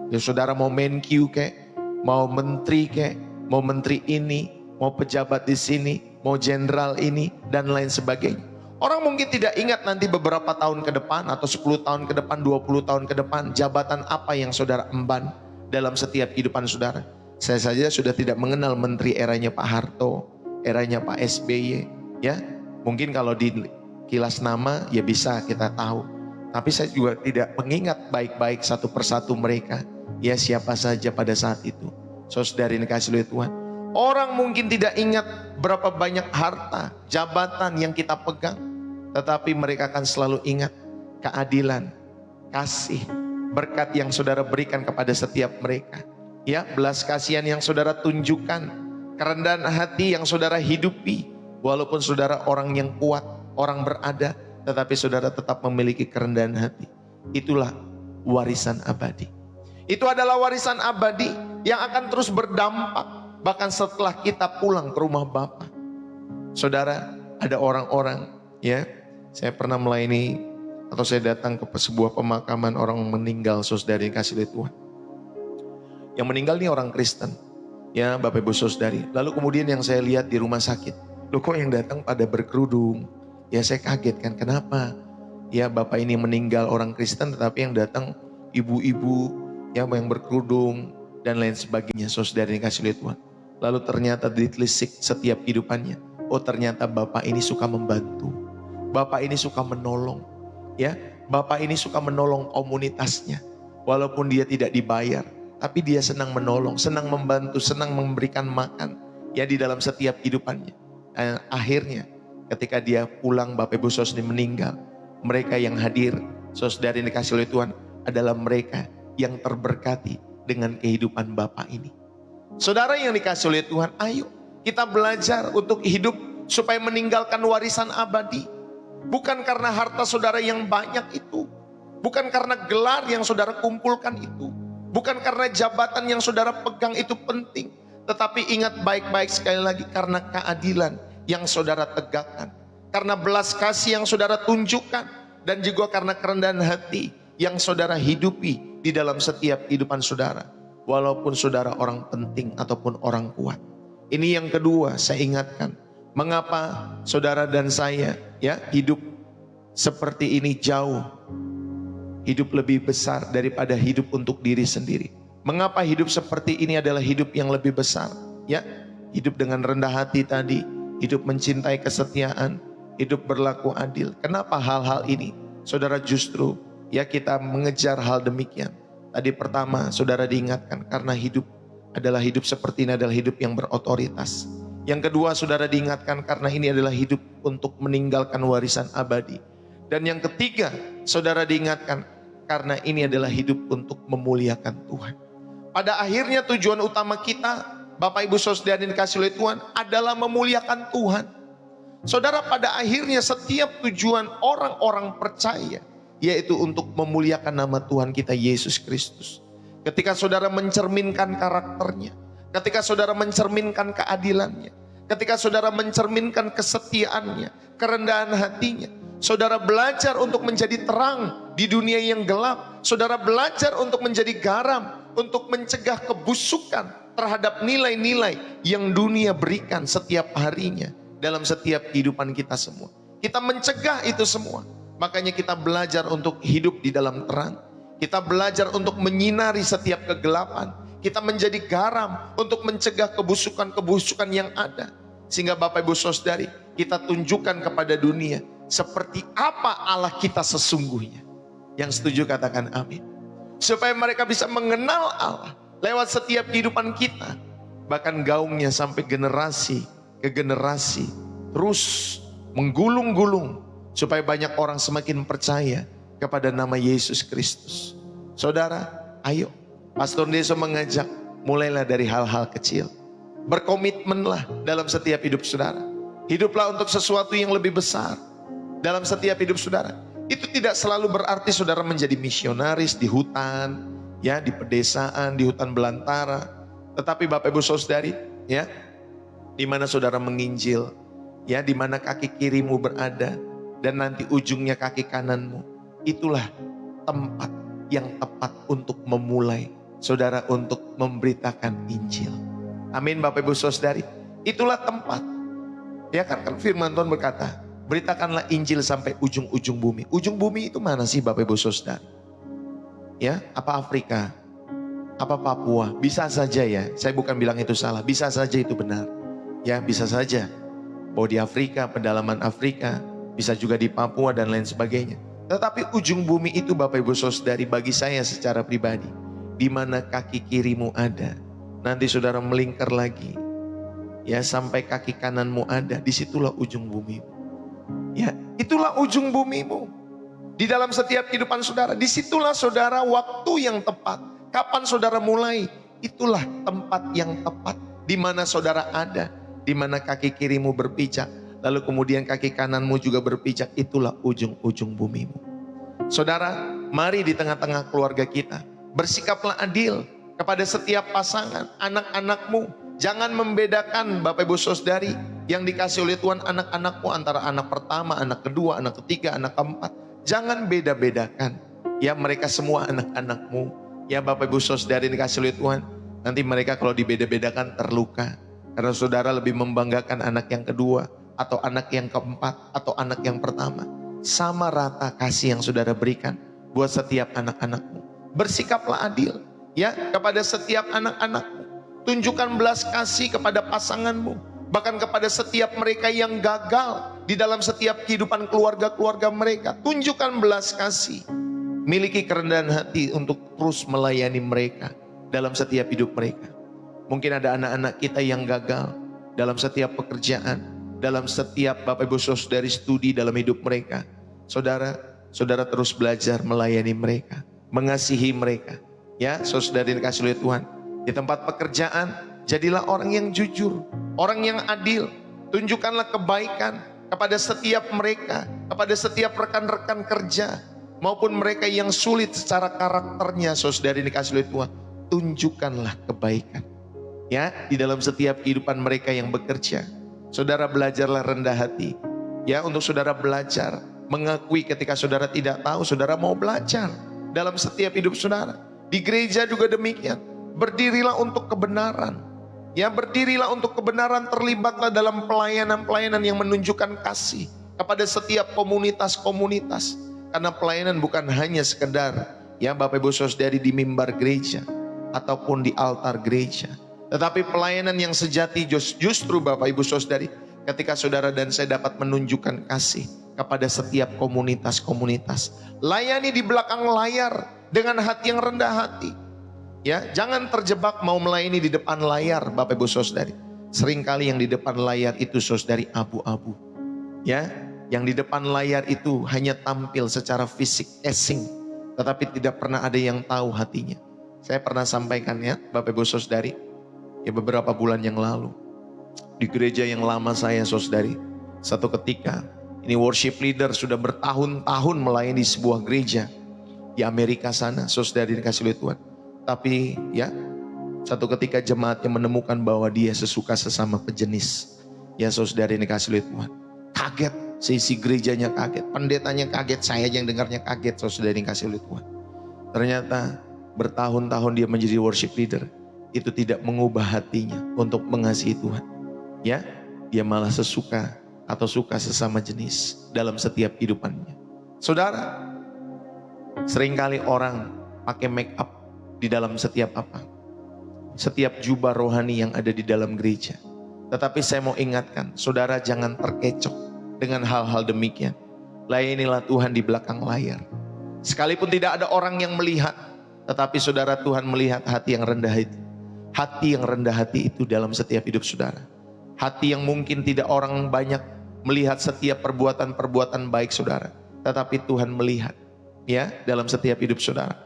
Ya, saudara mau Menq kek, mau menteri kek, mau menteri ini, mau pejabat di sini, mau jenderal ini, dan lain sebagainya. Orang mungkin tidak ingat nanti beberapa tahun ke depan, atau 10 tahun ke depan, 20 tahun ke depan, jabatan apa yang saudara emban dalam setiap kehidupan saudara. Saya saja sudah tidak mengenal menteri eranya Pak Harto, eranya Pak SBY, ya. Mungkin kalau di kilas nama ya bisa kita tahu. Tapi saya juga tidak mengingat baik-baik satu persatu mereka, ya siapa saja pada saat itu. Saudari dikasih oleh Tuhan. Orang mungkin tidak ingat berapa banyak harta, jabatan yang kita pegang, tetapi mereka akan selalu ingat keadilan, kasih, berkat yang saudara berikan kepada setiap mereka. Ya, belas kasihan yang saudara tunjukkan, kerendahan hati yang saudara hidupi. Walaupun saudara orang yang kuat, orang berada, tetapi saudara tetap memiliki kerendahan hati. Itulah warisan abadi. Itu adalah warisan abadi yang akan terus berdampak bahkan setelah kita pulang ke rumah Bapa. Saudara, ada orang-orang, ya, saya pernah melayani atau saya datang ke sebuah pemakaman orang meninggal, saudari kasih oleh Tuhan. Yang meninggal ini orang Kristen, ya Bapak Ibu Saudari. Lalu kemudian yang saya lihat di rumah sakit, loh kok yang datang pada berkerudung? Ya saya kaget kan, kenapa? Ya Bapak ini meninggal orang Kristen, tetapi yang datang ibu-ibu, ya yang berkerudung dan lain sebagainya, saudara yang dikasih oleh Tuhan. Lalu ternyata ditelisik setiap kehidupannya. Oh ternyata Bapak ini suka membantu. Bapak ini suka menolong. Ya, Bapak ini suka menolong komunitasnya. Walaupun dia tidak dibayar, tapi dia senang menolong, senang membantu, senang memberikan makan. Ya di dalam setiap kehidupannya. Akhirnya ketika dia pulang, Bapak Ibu Saudara meninggal. Mereka yang hadir, saudara yang dikasih oleh Tuhan, adalah mereka yang terberkati dengan kehidupan Bapak ini. Saudara yang dikasih oleh Tuhan, ayo kita belajar untuk hidup supaya meninggalkan warisan abadi. Bukan karena harta saudara yang banyak itu. Bukan karena gelar yang saudara kumpulkan itu. Bukan karena jabatan yang saudara pegang itu penting. Tetapi ingat baik-baik sekali lagi, karena keadilan yang saudara tegakkan. Karena belas kasih yang saudara tunjukkan. Dan juga karena kerendahan hati yang saudara hidupi di dalam setiap kehidupan saudara. Walaupun saudara orang penting ataupun orang kuat. Ini yang kedua saya ingatkan. Mengapa saudara dan saya ya hidup seperti ini jauh. Hidup lebih besar daripada hidup untuk diri sendiri. Mengapa hidup seperti ini adalah hidup yang lebih besar? Ya, hidup dengan rendah hati tadi, hidup mencintai kesetiaan, hidup berlaku adil. Kenapa hal-hal ini? Saudara justru ya kita mengejar hal demikian. Tadi pertama saudara diingatkan karena hidup adalah hidup seperti ini adalah hidup yang berotoritas. Yang kedua saudara diingatkan karena ini adalah hidup untuk meninggalkan warisan abadi. Dan yang ketiga saudara diingatkan karena ini adalah hidup untuk memuliakan Tuhan. Pada akhirnya tujuan utama kita, Bapak Ibu Saudara yang dikasih oleh Tuhan, adalah memuliakan Tuhan. Saudara, pada akhirnya setiap tujuan orang-orang percaya yaitu untuk memuliakan nama Tuhan kita Yesus Kristus. Ketika saudara mencerminkan karakternya, ketika saudara mencerminkan keadilannya, ketika saudara mencerminkan kesetiaannya, kerendahan hatinya, saudara belajar untuk menjadi terang di dunia yang gelap. Saudara belajar untuk menjadi garam, untuk mencegah kebusukan terhadap nilai-nilai yang dunia berikan setiap harinya dalam setiap kehidupan kita semua. Kita mencegah itu semua. Makanya kita belajar untuk hidup di dalam terang. Kita belajar untuk menyinari setiap kegelapan. Kita menjadi garam untuk mencegah kebusukan-kebusukan yang ada. Sehingga Bapak Ibu Saudari, kita tunjukkan kepada dunia seperti apa Allah kita sesungguhnya. Yang setuju katakan amin. Supaya mereka bisa mengenal Allah lewat setiap kehidupan kita. Bahkan gaungnya sampai generasi ke generasi terus menggulung-gulung. Supaya banyak orang semakin percaya kepada nama Yesus Kristus. Saudara, ayo. Pastor Deso mengajak, mulailah dari hal-hal kecil. Berkomitmenlah dalam setiap hidup saudara. Hiduplah untuk sesuatu yang lebih besar dalam setiap hidup saudara. Itu tidak selalu berarti saudara menjadi misionaris di hutan, ya, di pedesaan, di hutan belantara. Tetapi Bapak Ibu Saudari, ya, di mana saudara menginjil, ya, di mana kaki kirimu berada dan nanti ujungnya kaki kananmu, itulah tempat yang tepat untuk memulai saudara untuk memberitakan Injil. Amin Bapak Ibu Saudari. Itulah tempat. Ya kan firman Tuhan berkata, beritakanlah Injil sampai ujung-ujung bumi. Ujung bumi itu mana sih Bapak Ibu Saudari? Ya, apa Afrika? Apa Papua? Bisa saja ya, saya bukan bilang itu salah, bisa saja itu benar. Ya, bisa saja. Bahwa di Afrika, pedalaman Afrika, bisa juga di Papua dan lain sebagainya. Tetapi ujung bumi itu Bapak Ibu Saudari bagi saya secara pribadi, di mana kaki kirimu ada, nanti saudara melingkar lagi, ya sampai kaki kananmu ada, disitulah ujung bumimu. Ya, itulah ujung bumimu. Di dalam setiap kehidupan saudara, disitulah saudara waktu yang tepat. Kapan saudara mulai, itulah tempat yang tepat di mana saudara ada, di mana kaki kirimu berpijak. Lalu kemudian kaki kananmu juga berpijak, itulah ujung-ujung bumimu. Saudara, mari di tengah-tengah keluarga kita, bersikaplah adil kepada setiap pasangan, anak-anakmu. Jangan membedakan Bapak Ibu Saudari yang dikasih oleh Tuhan anak-anakmu antara anak pertama, anak kedua, anak ketiga, anak keempat. Jangan beda-bedakan. Ya mereka semua anak-anakmu. Ya Bapak Ibu Saudari yang dikasih oleh Tuhan. Nanti mereka kalau dibeda-bedakan terluka. Karena saudara lebih membanggakan anak yang kedua, atau anak yang keempat, atau anak yang pertama. Sama rata kasih yang saudara berikan buat setiap anak-anakmu. Bersikaplah adil. ya, kepada setiap anak-anakmu. Tunjukkan belas kasih kepada pasanganmu, bahkan kepada setiap mereka yang gagal di dalam setiap kehidupan keluarga-keluarga mereka. Tunjukkan belas kasih. Miliki kerendahan hati untuk terus melayani mereka dalam setiap hidup mereka. Mungkin ada anak-anak kita yang gagal dalam setiap pekerjaan, dalam setiap Bapak Ibu Saudari studi dalam hidup mereka. Saudara terus belajar melayani mereka, mengasihi mereka. Ya, saudari dikasih oleh Tuhan. Di tempat pekerjaan, jadilah orang yang jujur, orang yang adil. Tunjukkanlah kebaikan kepada setiap mereka, kepada setiap rekan-rekan kerja, maupun mereka yang sulit secara karakternya. Saudari dikasih oleh Tuhan, tunjukkanlah kebaikan. Ya, di dalam setiap kehidupan mereka yang bekerja. Saudara belajarlah rendah hati. Ya, untuk saudara belajar mengakui ketika saudara tidak tahu, saudara mau belajar dalam setiap hidup saudara. Di gereja juga demikian. Berdirilah untuk kebenaran. Ya, berdirilah untuk kebenaran, terlibatlah dalam pelayanan-pelayanan yang menunjukkan kasih kepada setiap komunitas-komunitas. Karena pelayanan bukan hanya sekedar, ya Bapak Ibu Saudari, di mimbar gereja ataupun di altar gereja. Tetapi pelayanan yang sejati justru Bapak Ibu Saudari, ketika saudara dan saya dapat menunjukkan kasih kepada setiap komunitas-komunitas. Layani di belakang layar dengan hati yang rendah hati. Ya, jangan terjebak mau melayani di depan layar, Bapak Ibu Saudari. Seringkali yang di depan layar itu saudari abu-abu. Ya, yang di depan layar itu hanya tampil secara fisik, casing, tetapi tidak pernah ada yang tahu hatinya. Saya pernah sampaikan ya, Bapak Ibu Saudari, ya beberapa bulan yang lalu di gereja yang lama saya, saudari. Satu ketika, ini worship leader sudah bertahun-tahun melayani sebuah gereja di Amerika sana, saudari dikasih oleh Tuhan. Tapi ya, satu ketika jemaatnya menemukan bahwa dia sesuka sesama pejenis. Ya saudari dikasih oleh Tuhan. Kaget, seisi gerejanya kaget, pendetanya kaget, saya yang dengarnya kaget, saudari dikasih oleh Tuhan. Ternyata bertahun-tahun dia menjadi worship leader, itu tidak mengubah hatinya untuk mengasihi Tuhan. Ya, dia malah sesuka atau suka sesama jenis dalam setiap kehidupannya. Saudara, seringkali orang pakai make up di dalam setiap apa? Setiap jubah rohani yang ada di dalam gereja. Tetapi saya mau ingatkan, saudara jangan terkecoh dengan hal-hal demikian. Layanilah Tuhan di belakang layar. Sekalipun tidak ada orang yang melihat, tetapi saudara, Tuhan melihat hati yang rendah hati. Hati yang rendah hati itu dalam setiap hidup saudara. Hati yang mungkin tidak orang banyak melihat setiap perbuatan-perbuatan baik saudara. Tetapi Tuhan melihat ya dalam setiap hidup saudara.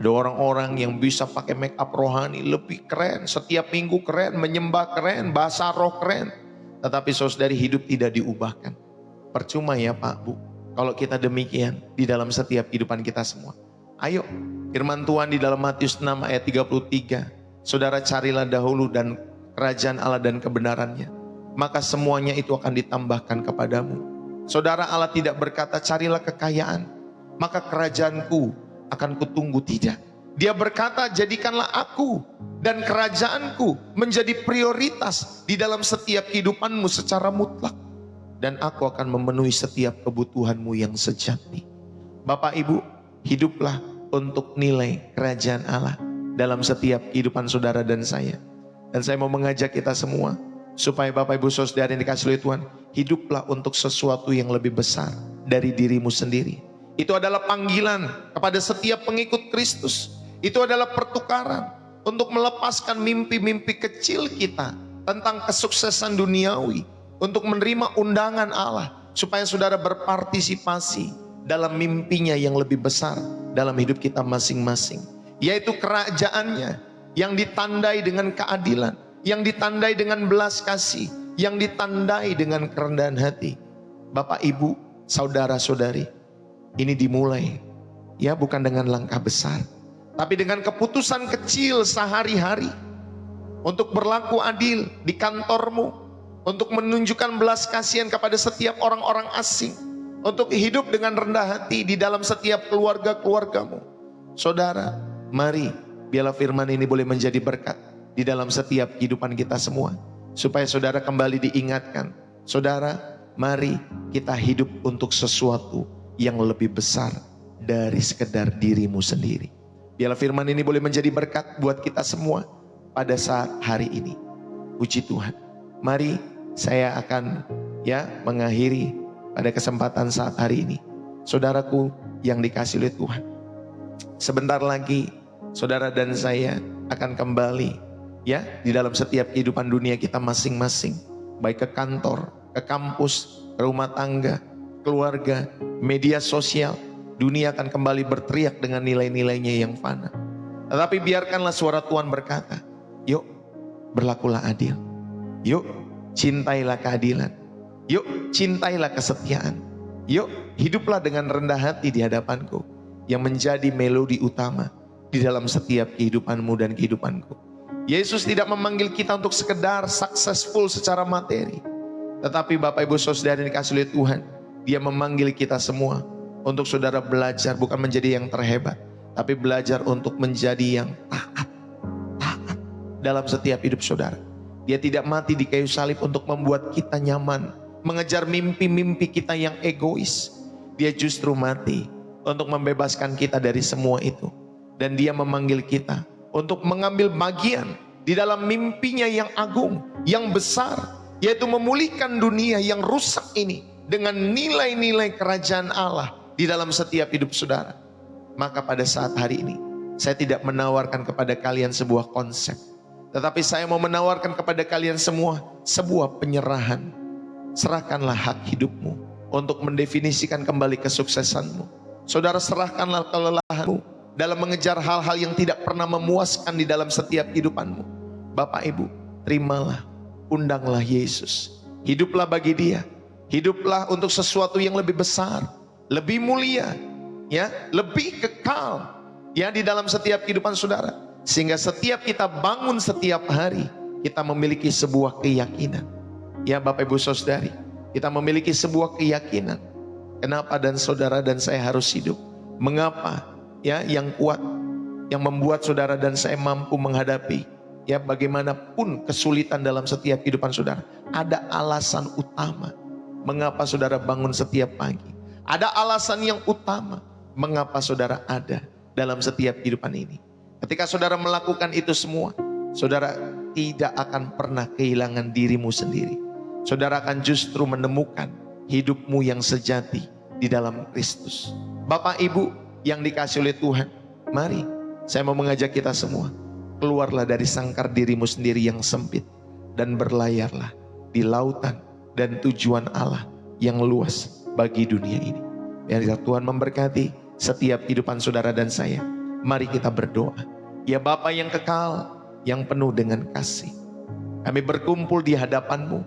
Ada orang-orang yang bisa pakai make up rohani lebih keren, setiap minggu keren, menyembah keren, bahasa roh keren. Tetapi saudari hidup tidak diubahkan. Percuma ya Pak Bu, kalau kita demikian di dalam setiap kehidupan kita semua. Ayo, firman Tuhan di dalam Matius 6 ayat 33. Saudara carilah dahulu dan kerajaan Allah dan kebenarannya, maka semuanya itu akan ditambahkan kepadamu. Saudara, Allah tidak berkata carilah kekayaan, maka kerajaanku akan kutunggu, tidak. Dia berkata jadikanlah aku dan kerajaanku menjadi prioritas di dalam setiap kehidupanmu secara mutlak. Dan aku akan memenuhi setiap kebutuhanmu yang sejati. Bapak Ibu, hiduplah untuk nilai kerajaan Allah dalam setiap kehidupan saudara dan saya. Dan saya mau mengajak kita semua, supaya Bapak Ibu Saudara yang dikasih oleh Tuhan, hiduplah untuk sesuatu yang lebih besar dari dirimu sendiri. Itu adalah panggilan kepada setiap pengikut Kristus. Itu adalah pertukaran untuk melepaskan mimpi-mimpi kecil kita tentang kesuksesan duniawi, untuk menerima undangan Allah, supaya saudara berpartisipasi dalam mimpinya yang lebih besar dalam hidup kita masing-masing, yaitu kerajaannya yang ditandai dengan keadilan, yang ditandai dengan belas kasih, yang ditandai dengan kerendahan hati. Bapak, Ibu, saudara-saudari, ini dimulai ya bukan dengan langkah besar, tapi dengan keputusan kecil sehari-hari untuk berlaku adil di kantormu, untuk menunjukkan belas kasihan kepada setiap orang-orang asing, untuk hidup dengan rendah hati di dalam setiap keluarga-keluargamu. Saudara, mari biarlah firman ini boleh menjadi berkat di dalam setiap kehidupan kita semua, supaya saudara kembali diingatkan. Saudara, mari kita hidup untuk sesuatu yang lebih besar dari sekedar dirimu sendiri. Biarlah firman ini boleh menjadi berkat buat kita semua pada saat hari ini. Puji Tuhan. Mari saya akan mengakhiri pada kesempatan saat hari ini. Saudaraku yang dikasihi oleh Tuhan, sebentar lagi saudara dan saya akan kembali di dalam setiap kehidupan dunia kita masing-masing. Baik ke kantor, ke kampus, ke rumah tangga, keluarga, media sosial. Dunia akan kembali berteriak dengan nilai-nilainya yang fana. Tetapi biarkanlah suara Tuhan berkata, yuk berlakulah adil. Yuk cintailah keadilan. Yuk cintailah kesetiaan. Yuk hiduplah dengan rendah hati di hadapanku, yang menjadi melodi utama di dalam setiap kehidupanmu dan kehidupanku. Yesus tidak memanggil kita untuk sekedar successful secara materi. Tetapi Bapak Ibu Saudara yang dikasihi oleh Tuhan, Dia memanggil kita semua untuk saudara belajar bukan menjadi yang terhebat, tapi belajar untuk menjadi yang taat dalam setiap hidup saudara. Dia tidak mati di kayu salib untuk membuat kita nyaman, mengejar mimpi-mimpi kita yang egois. Dia justru mati untuk membebaskan kita dari semua itu. Dan Dia memanggil kita untuk mengambil bagian di dalam mimpinya yang agung, yang besar, yaitu memulihkan dunia yang rusak ini dengan nilai-nilai kerajaan Allah di dalam setiap hidup saudara. Maka pada saat hari ini, saya tidak menawarkan kepada kalian sebuah konsep, tetapi saya mau menawarkan kepada kalian semua sebuah penyerahan. Serahkanlah hak hidupmu untuk mendefinisikan kembali kesuksesanmu. Saudara, serahkanlah kelelahanmu dalam mengejar hal-hal yang tidak pernah memuaskan di dalam setiap kehidupanmu. Bapak Ibu, terimalah, undanglah Yesus. Hiduplah bagi Dia. Hiduplah untuk sesuatu yang lebih besar, lebih mulia, lebih kekal, di dalam setiap kehidupan saudara. Sehingga setiap kita bangun setiap hari, kita memiliki sebuah keyakinan. Bapak Ibu Saudari, kita memiliki sebuah keyakinan. Kenapa dan saudara dan saya harus hidup? Mengapa? Yang kuat, yang membuat saudara dan saya mampu menghadapi bagaimanapun kesulitan dalam setiap kehidupan saudara. Ada alasan utama mengapa saudara bangun setiap pagi. Ada alasan yang utama mengapa saudara ada dalam setiap kehidupan ini. Ketika saudara melakukan itu semua, saudara tidak akan pernah kehilangan dirimu sendiri. Saudara akan justru menemukan hidupmu yang sejati di dalam Kristus. Bapak Ibu yang dikasihi oleh Tuhan, mari saya mau mengajak kita semua, keluarlah dari sangkar dirimu sendiri yang sempit dan berlayarlah di lautan dan tujuan Allah yang luas bagi dunia ini. Biarlah Tuhan memberkati setiap kehidupan saudara dan saya. Mari kita berdoa. Ya Bapa yang kekal, yang penuh dengan kasih, kami berkumpul di hadapan-Mu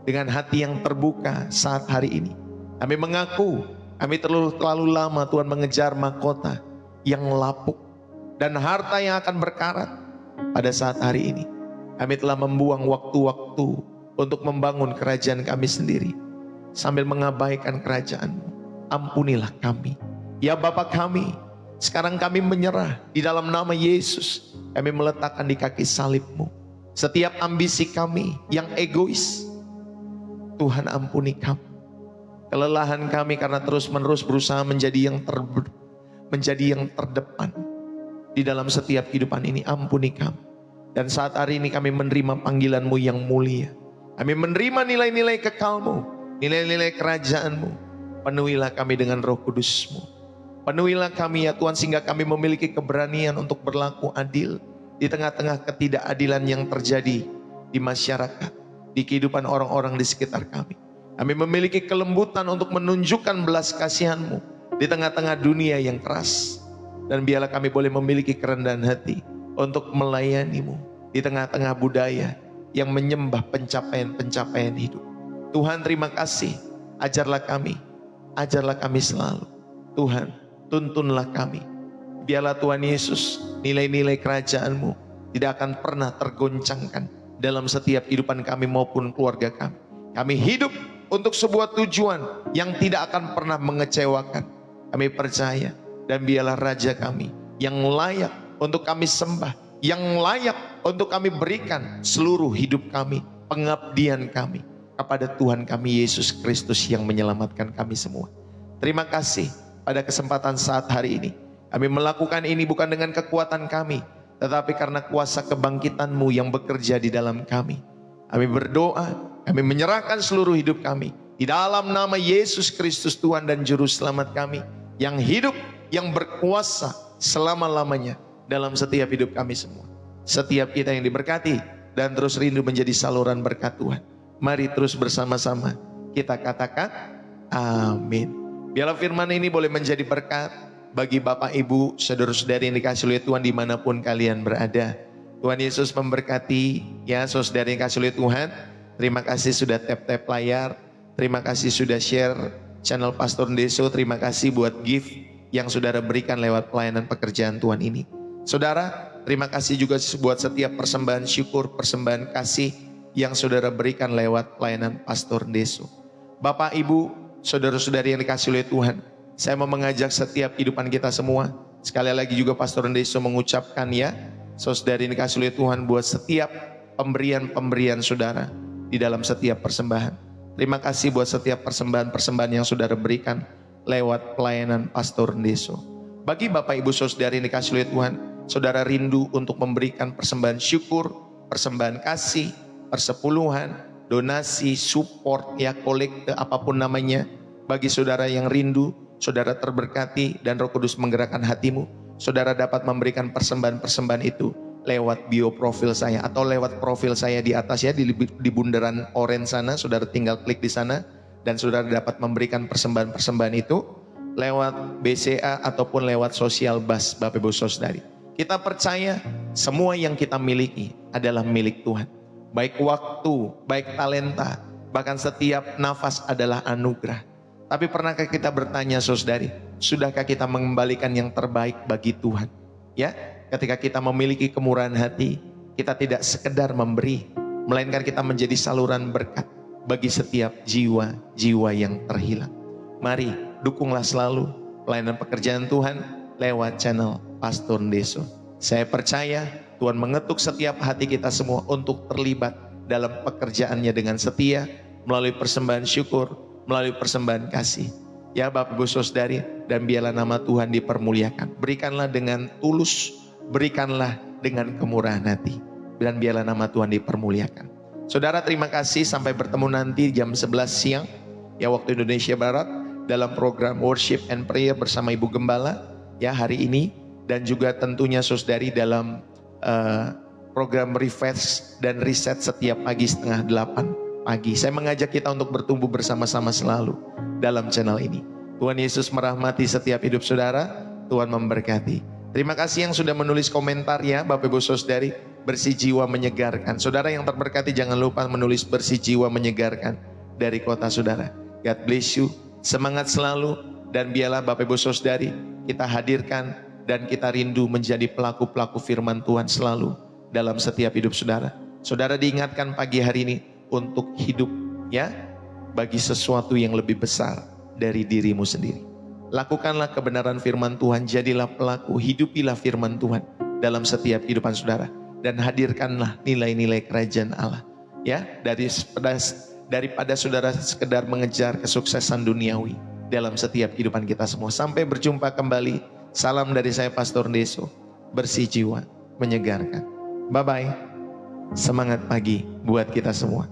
dengan hati yang terbuka saat hari ini. Kami mengaku kami terlalu lama Tuhan mengejar mahkota yang lapuk dan harta yang akan berkarat. Pada saat hari ini kami telah membuang waktu-waktu untuk membangun kerajaan kami sendiri sambil mengabaikan kerajaan-Mu. Ampunilah kami. Ya Bapa kami, sekarang kami menyerah di dalam nama Yesus. Kami meletakkan di kaki salib-Mu setiap ambisi kami yang egois. Tuhan ampuni kami. Kelelahan kami karena terus-menerus berusaha menjadi yang terdepan di dalam setiap kehidupan ini. Ampuni kami. Dan saat hari ini kami menerima panggilan-Mu yang mulia. Kami menerima nilai-nilai kekal-Mu, nilai-nilai kerajaan-Mu. Penuhilah kami dengan Roh Kudus-Mu. Penuhilah kami ya Tuhan, sehingga kami memiliki keberanian untuk berlaku adil di tengah-tengah ketidakadilan yang terjadi di masyarakat, di kehidupan orang-orang di sekitar kami. Kami memiliki kelembutan untuk menunjukkan belas kasihan-Mu di tengah-tengah dunia yang keras. Dan biarlah kami boleh memiliki kerendahan hati untuk melayani-Mu di tengah-tengah budaya yang menyembah pencapaian-pencapaian hidup. Tuhan, terima kasih. Ajarlah kami selalu. Tuhan, tuntunlah kami. Biarlah Tuhan Yesus, nilai-nilai kerajaan-Mu tidak akan pernah tergoncangkan dalam setiap kehidupan kami maupun keluarga kami. Kami hidup untuk sebuah tujuan yang tidak akan pernah mengecewakan. Kami percaya, dan biarlah Raja kami yang layak untuk kami sembah, yang layak untuk kami berikan seluruh hidup kami, pengabdian kami kepada Tuhan kami Yesus Kristus yang menyelamatkan kami semua. Terima kasih pada kesempatan saat hari ini. Kami melakukan ini bukan dengan kekuatan kami, tetapi karena kuasa kebangkitan-Mu yang bekerja di dalam kami. Kami berdoa, kami menyerahkan seluruh hidup kami di dalam nama Yesus Kristus Tuhan dan Juru Selamat kami, yang hidup, yang berkuasa selama-lamanya dalam setiap hidup kami semua. Setiap kita yang diberkati dan terus rindu menjadi saluran berkat Tuhan. Mari terus bersama-sama kita katakan amin. Biarlah firman ini boleh menjadi berkat bagi Bapak Ibu, saudara-saudari yang dikasihi oleh Tuhan dimanapun kalian berada. Tuhan Yesus memberkati ya saudara yang dikasihi oleh Tuhan. Terima kasih sudah tap-tap layar. Terima kasih sudah share channel Pastor Ndeso. Terima kasih buat gift yang saudara berikan lewat pelayanan pekerjaan Tuhan ini. Saudara, terima kasih juga buat setiap persembahan syukur, persembahan kasih yang saudara berikan lewat pelayanan Pastor Ndeso. Bapak, Ibu, saudara-saudari yang dikasihi oleh Tuhan, saya mau mengajak setiap kehidupan kita semua. Sekali lagi juga Pastor Ndeso mengucapkan ya, saudari yang dikasihi oleh Tuhan, buat setiap pemberian-pemberian saudara di dalam setiap persembahan. Terima kasih buat setiap persembahan-persembahan yang saudara berikan lewat pelayanan Pastor Ndeso. Bagi Bapak Ibu saudari yang dikasihi oleh Tuhan, saudara rindu untuk memberikan persembahan syukur, persembahan kasih, persepuluhan, donasi, support, ya kolekte, apapun namanya. Bagi saudara yang rindu, saudara terberkati dan Roh Kudus menggerakkan hatimu, saudara dapat memberikan persembahan-persembahan itu lewat bio profil saya atau lewat profil saya di atas ya, di bundaran orange sana. Saudara tinggal klik di sana dan saudara dapat memberikan persembahan-persembahan itu lewat BCA ataupun lewat sosial bus Bapak Ibu Saudari. Kita percaya semua yang kita miliki adalah milik Tuhan. Baik waktu, baik talenta, bahkan setiap nafas adalah anugerah. Tapi pernahkah kita bertanya saudari, sudahkah kita mengembalikan yang terbaik bagi Tuhan? Ya, ketika kita memiliki kemurahan hati, kita tidak sekedar memberi, melainkan kita menjadi saluran berkat bagi setiap jiwa-jiwa yang terhilang. Mari dukunglah selalu pelayanan pekerjaan Tuhan lewat channel Pastor Ndeso. Saya percaya Tuhan mengetuk setiap hati kita semua untuk terlibat dalam pekerjaannya dengan setia, melalui persembahan syukur, melalui persembahan kasih. Ya Bapak Ibu Saudari, dan biarlah nama Tuhan dipermuliakan. Berikanlah dengan tulus, berikanlah dengan kemurahan hati, dan biarlah nama Tuhan dipermuliakan. Saudara, terima kasih, sampai bertemu nanti jam 11 siang ya waktu Indonesia Barat dalam program Worship and Prayer bersama Ibu Gembala ya hari ini, dan juga tentunya saudari dalam program refresh dan reset setiap pagi 7:30 pagi. Saya mengajak kita untuk bertumbuh bersama-sama selalu dalam channel ini. Tuhan Yesus merahmati setiap hidup saudara. Tuhan memberkati. Terima kasih yang sudah menulis komentar ya Bapak Ibu Saudari. Bersih jiwa menyegarkan. Saudara yang terberkati, jangan lupa menulis bersih jiwa menyegarkan dari kota saudara. God bless you. Semangat selalu, dan biarlah Bapak Ibu Saudari kita hadirkan dan kita rindu menjadi pelaku-pelaku firman Tuhan selalu dalam setiap hidup saudara. Saudara diingatkan pagi hari ini untuk hidup ya bagi sesuatu yang lebih besar dari dirimu sendiri. Lakukanlah kebenaran firman Tuhan, jadilah pelaku, hidupilah firman Tuhan dalam setiap kehidupan saudara, dan hadirkanlah nilai-nilai kerajaan Allah ya, daripada saudara sekedar mengejar kesuksesan duniawi dalam setiap kehidupan kita semua. Sampai berjumpa kembali. Salam dari saya Pastor Ndeso. Bersih jiwa menyegarkan. Bye bye. Semangat pagi buat kita semua.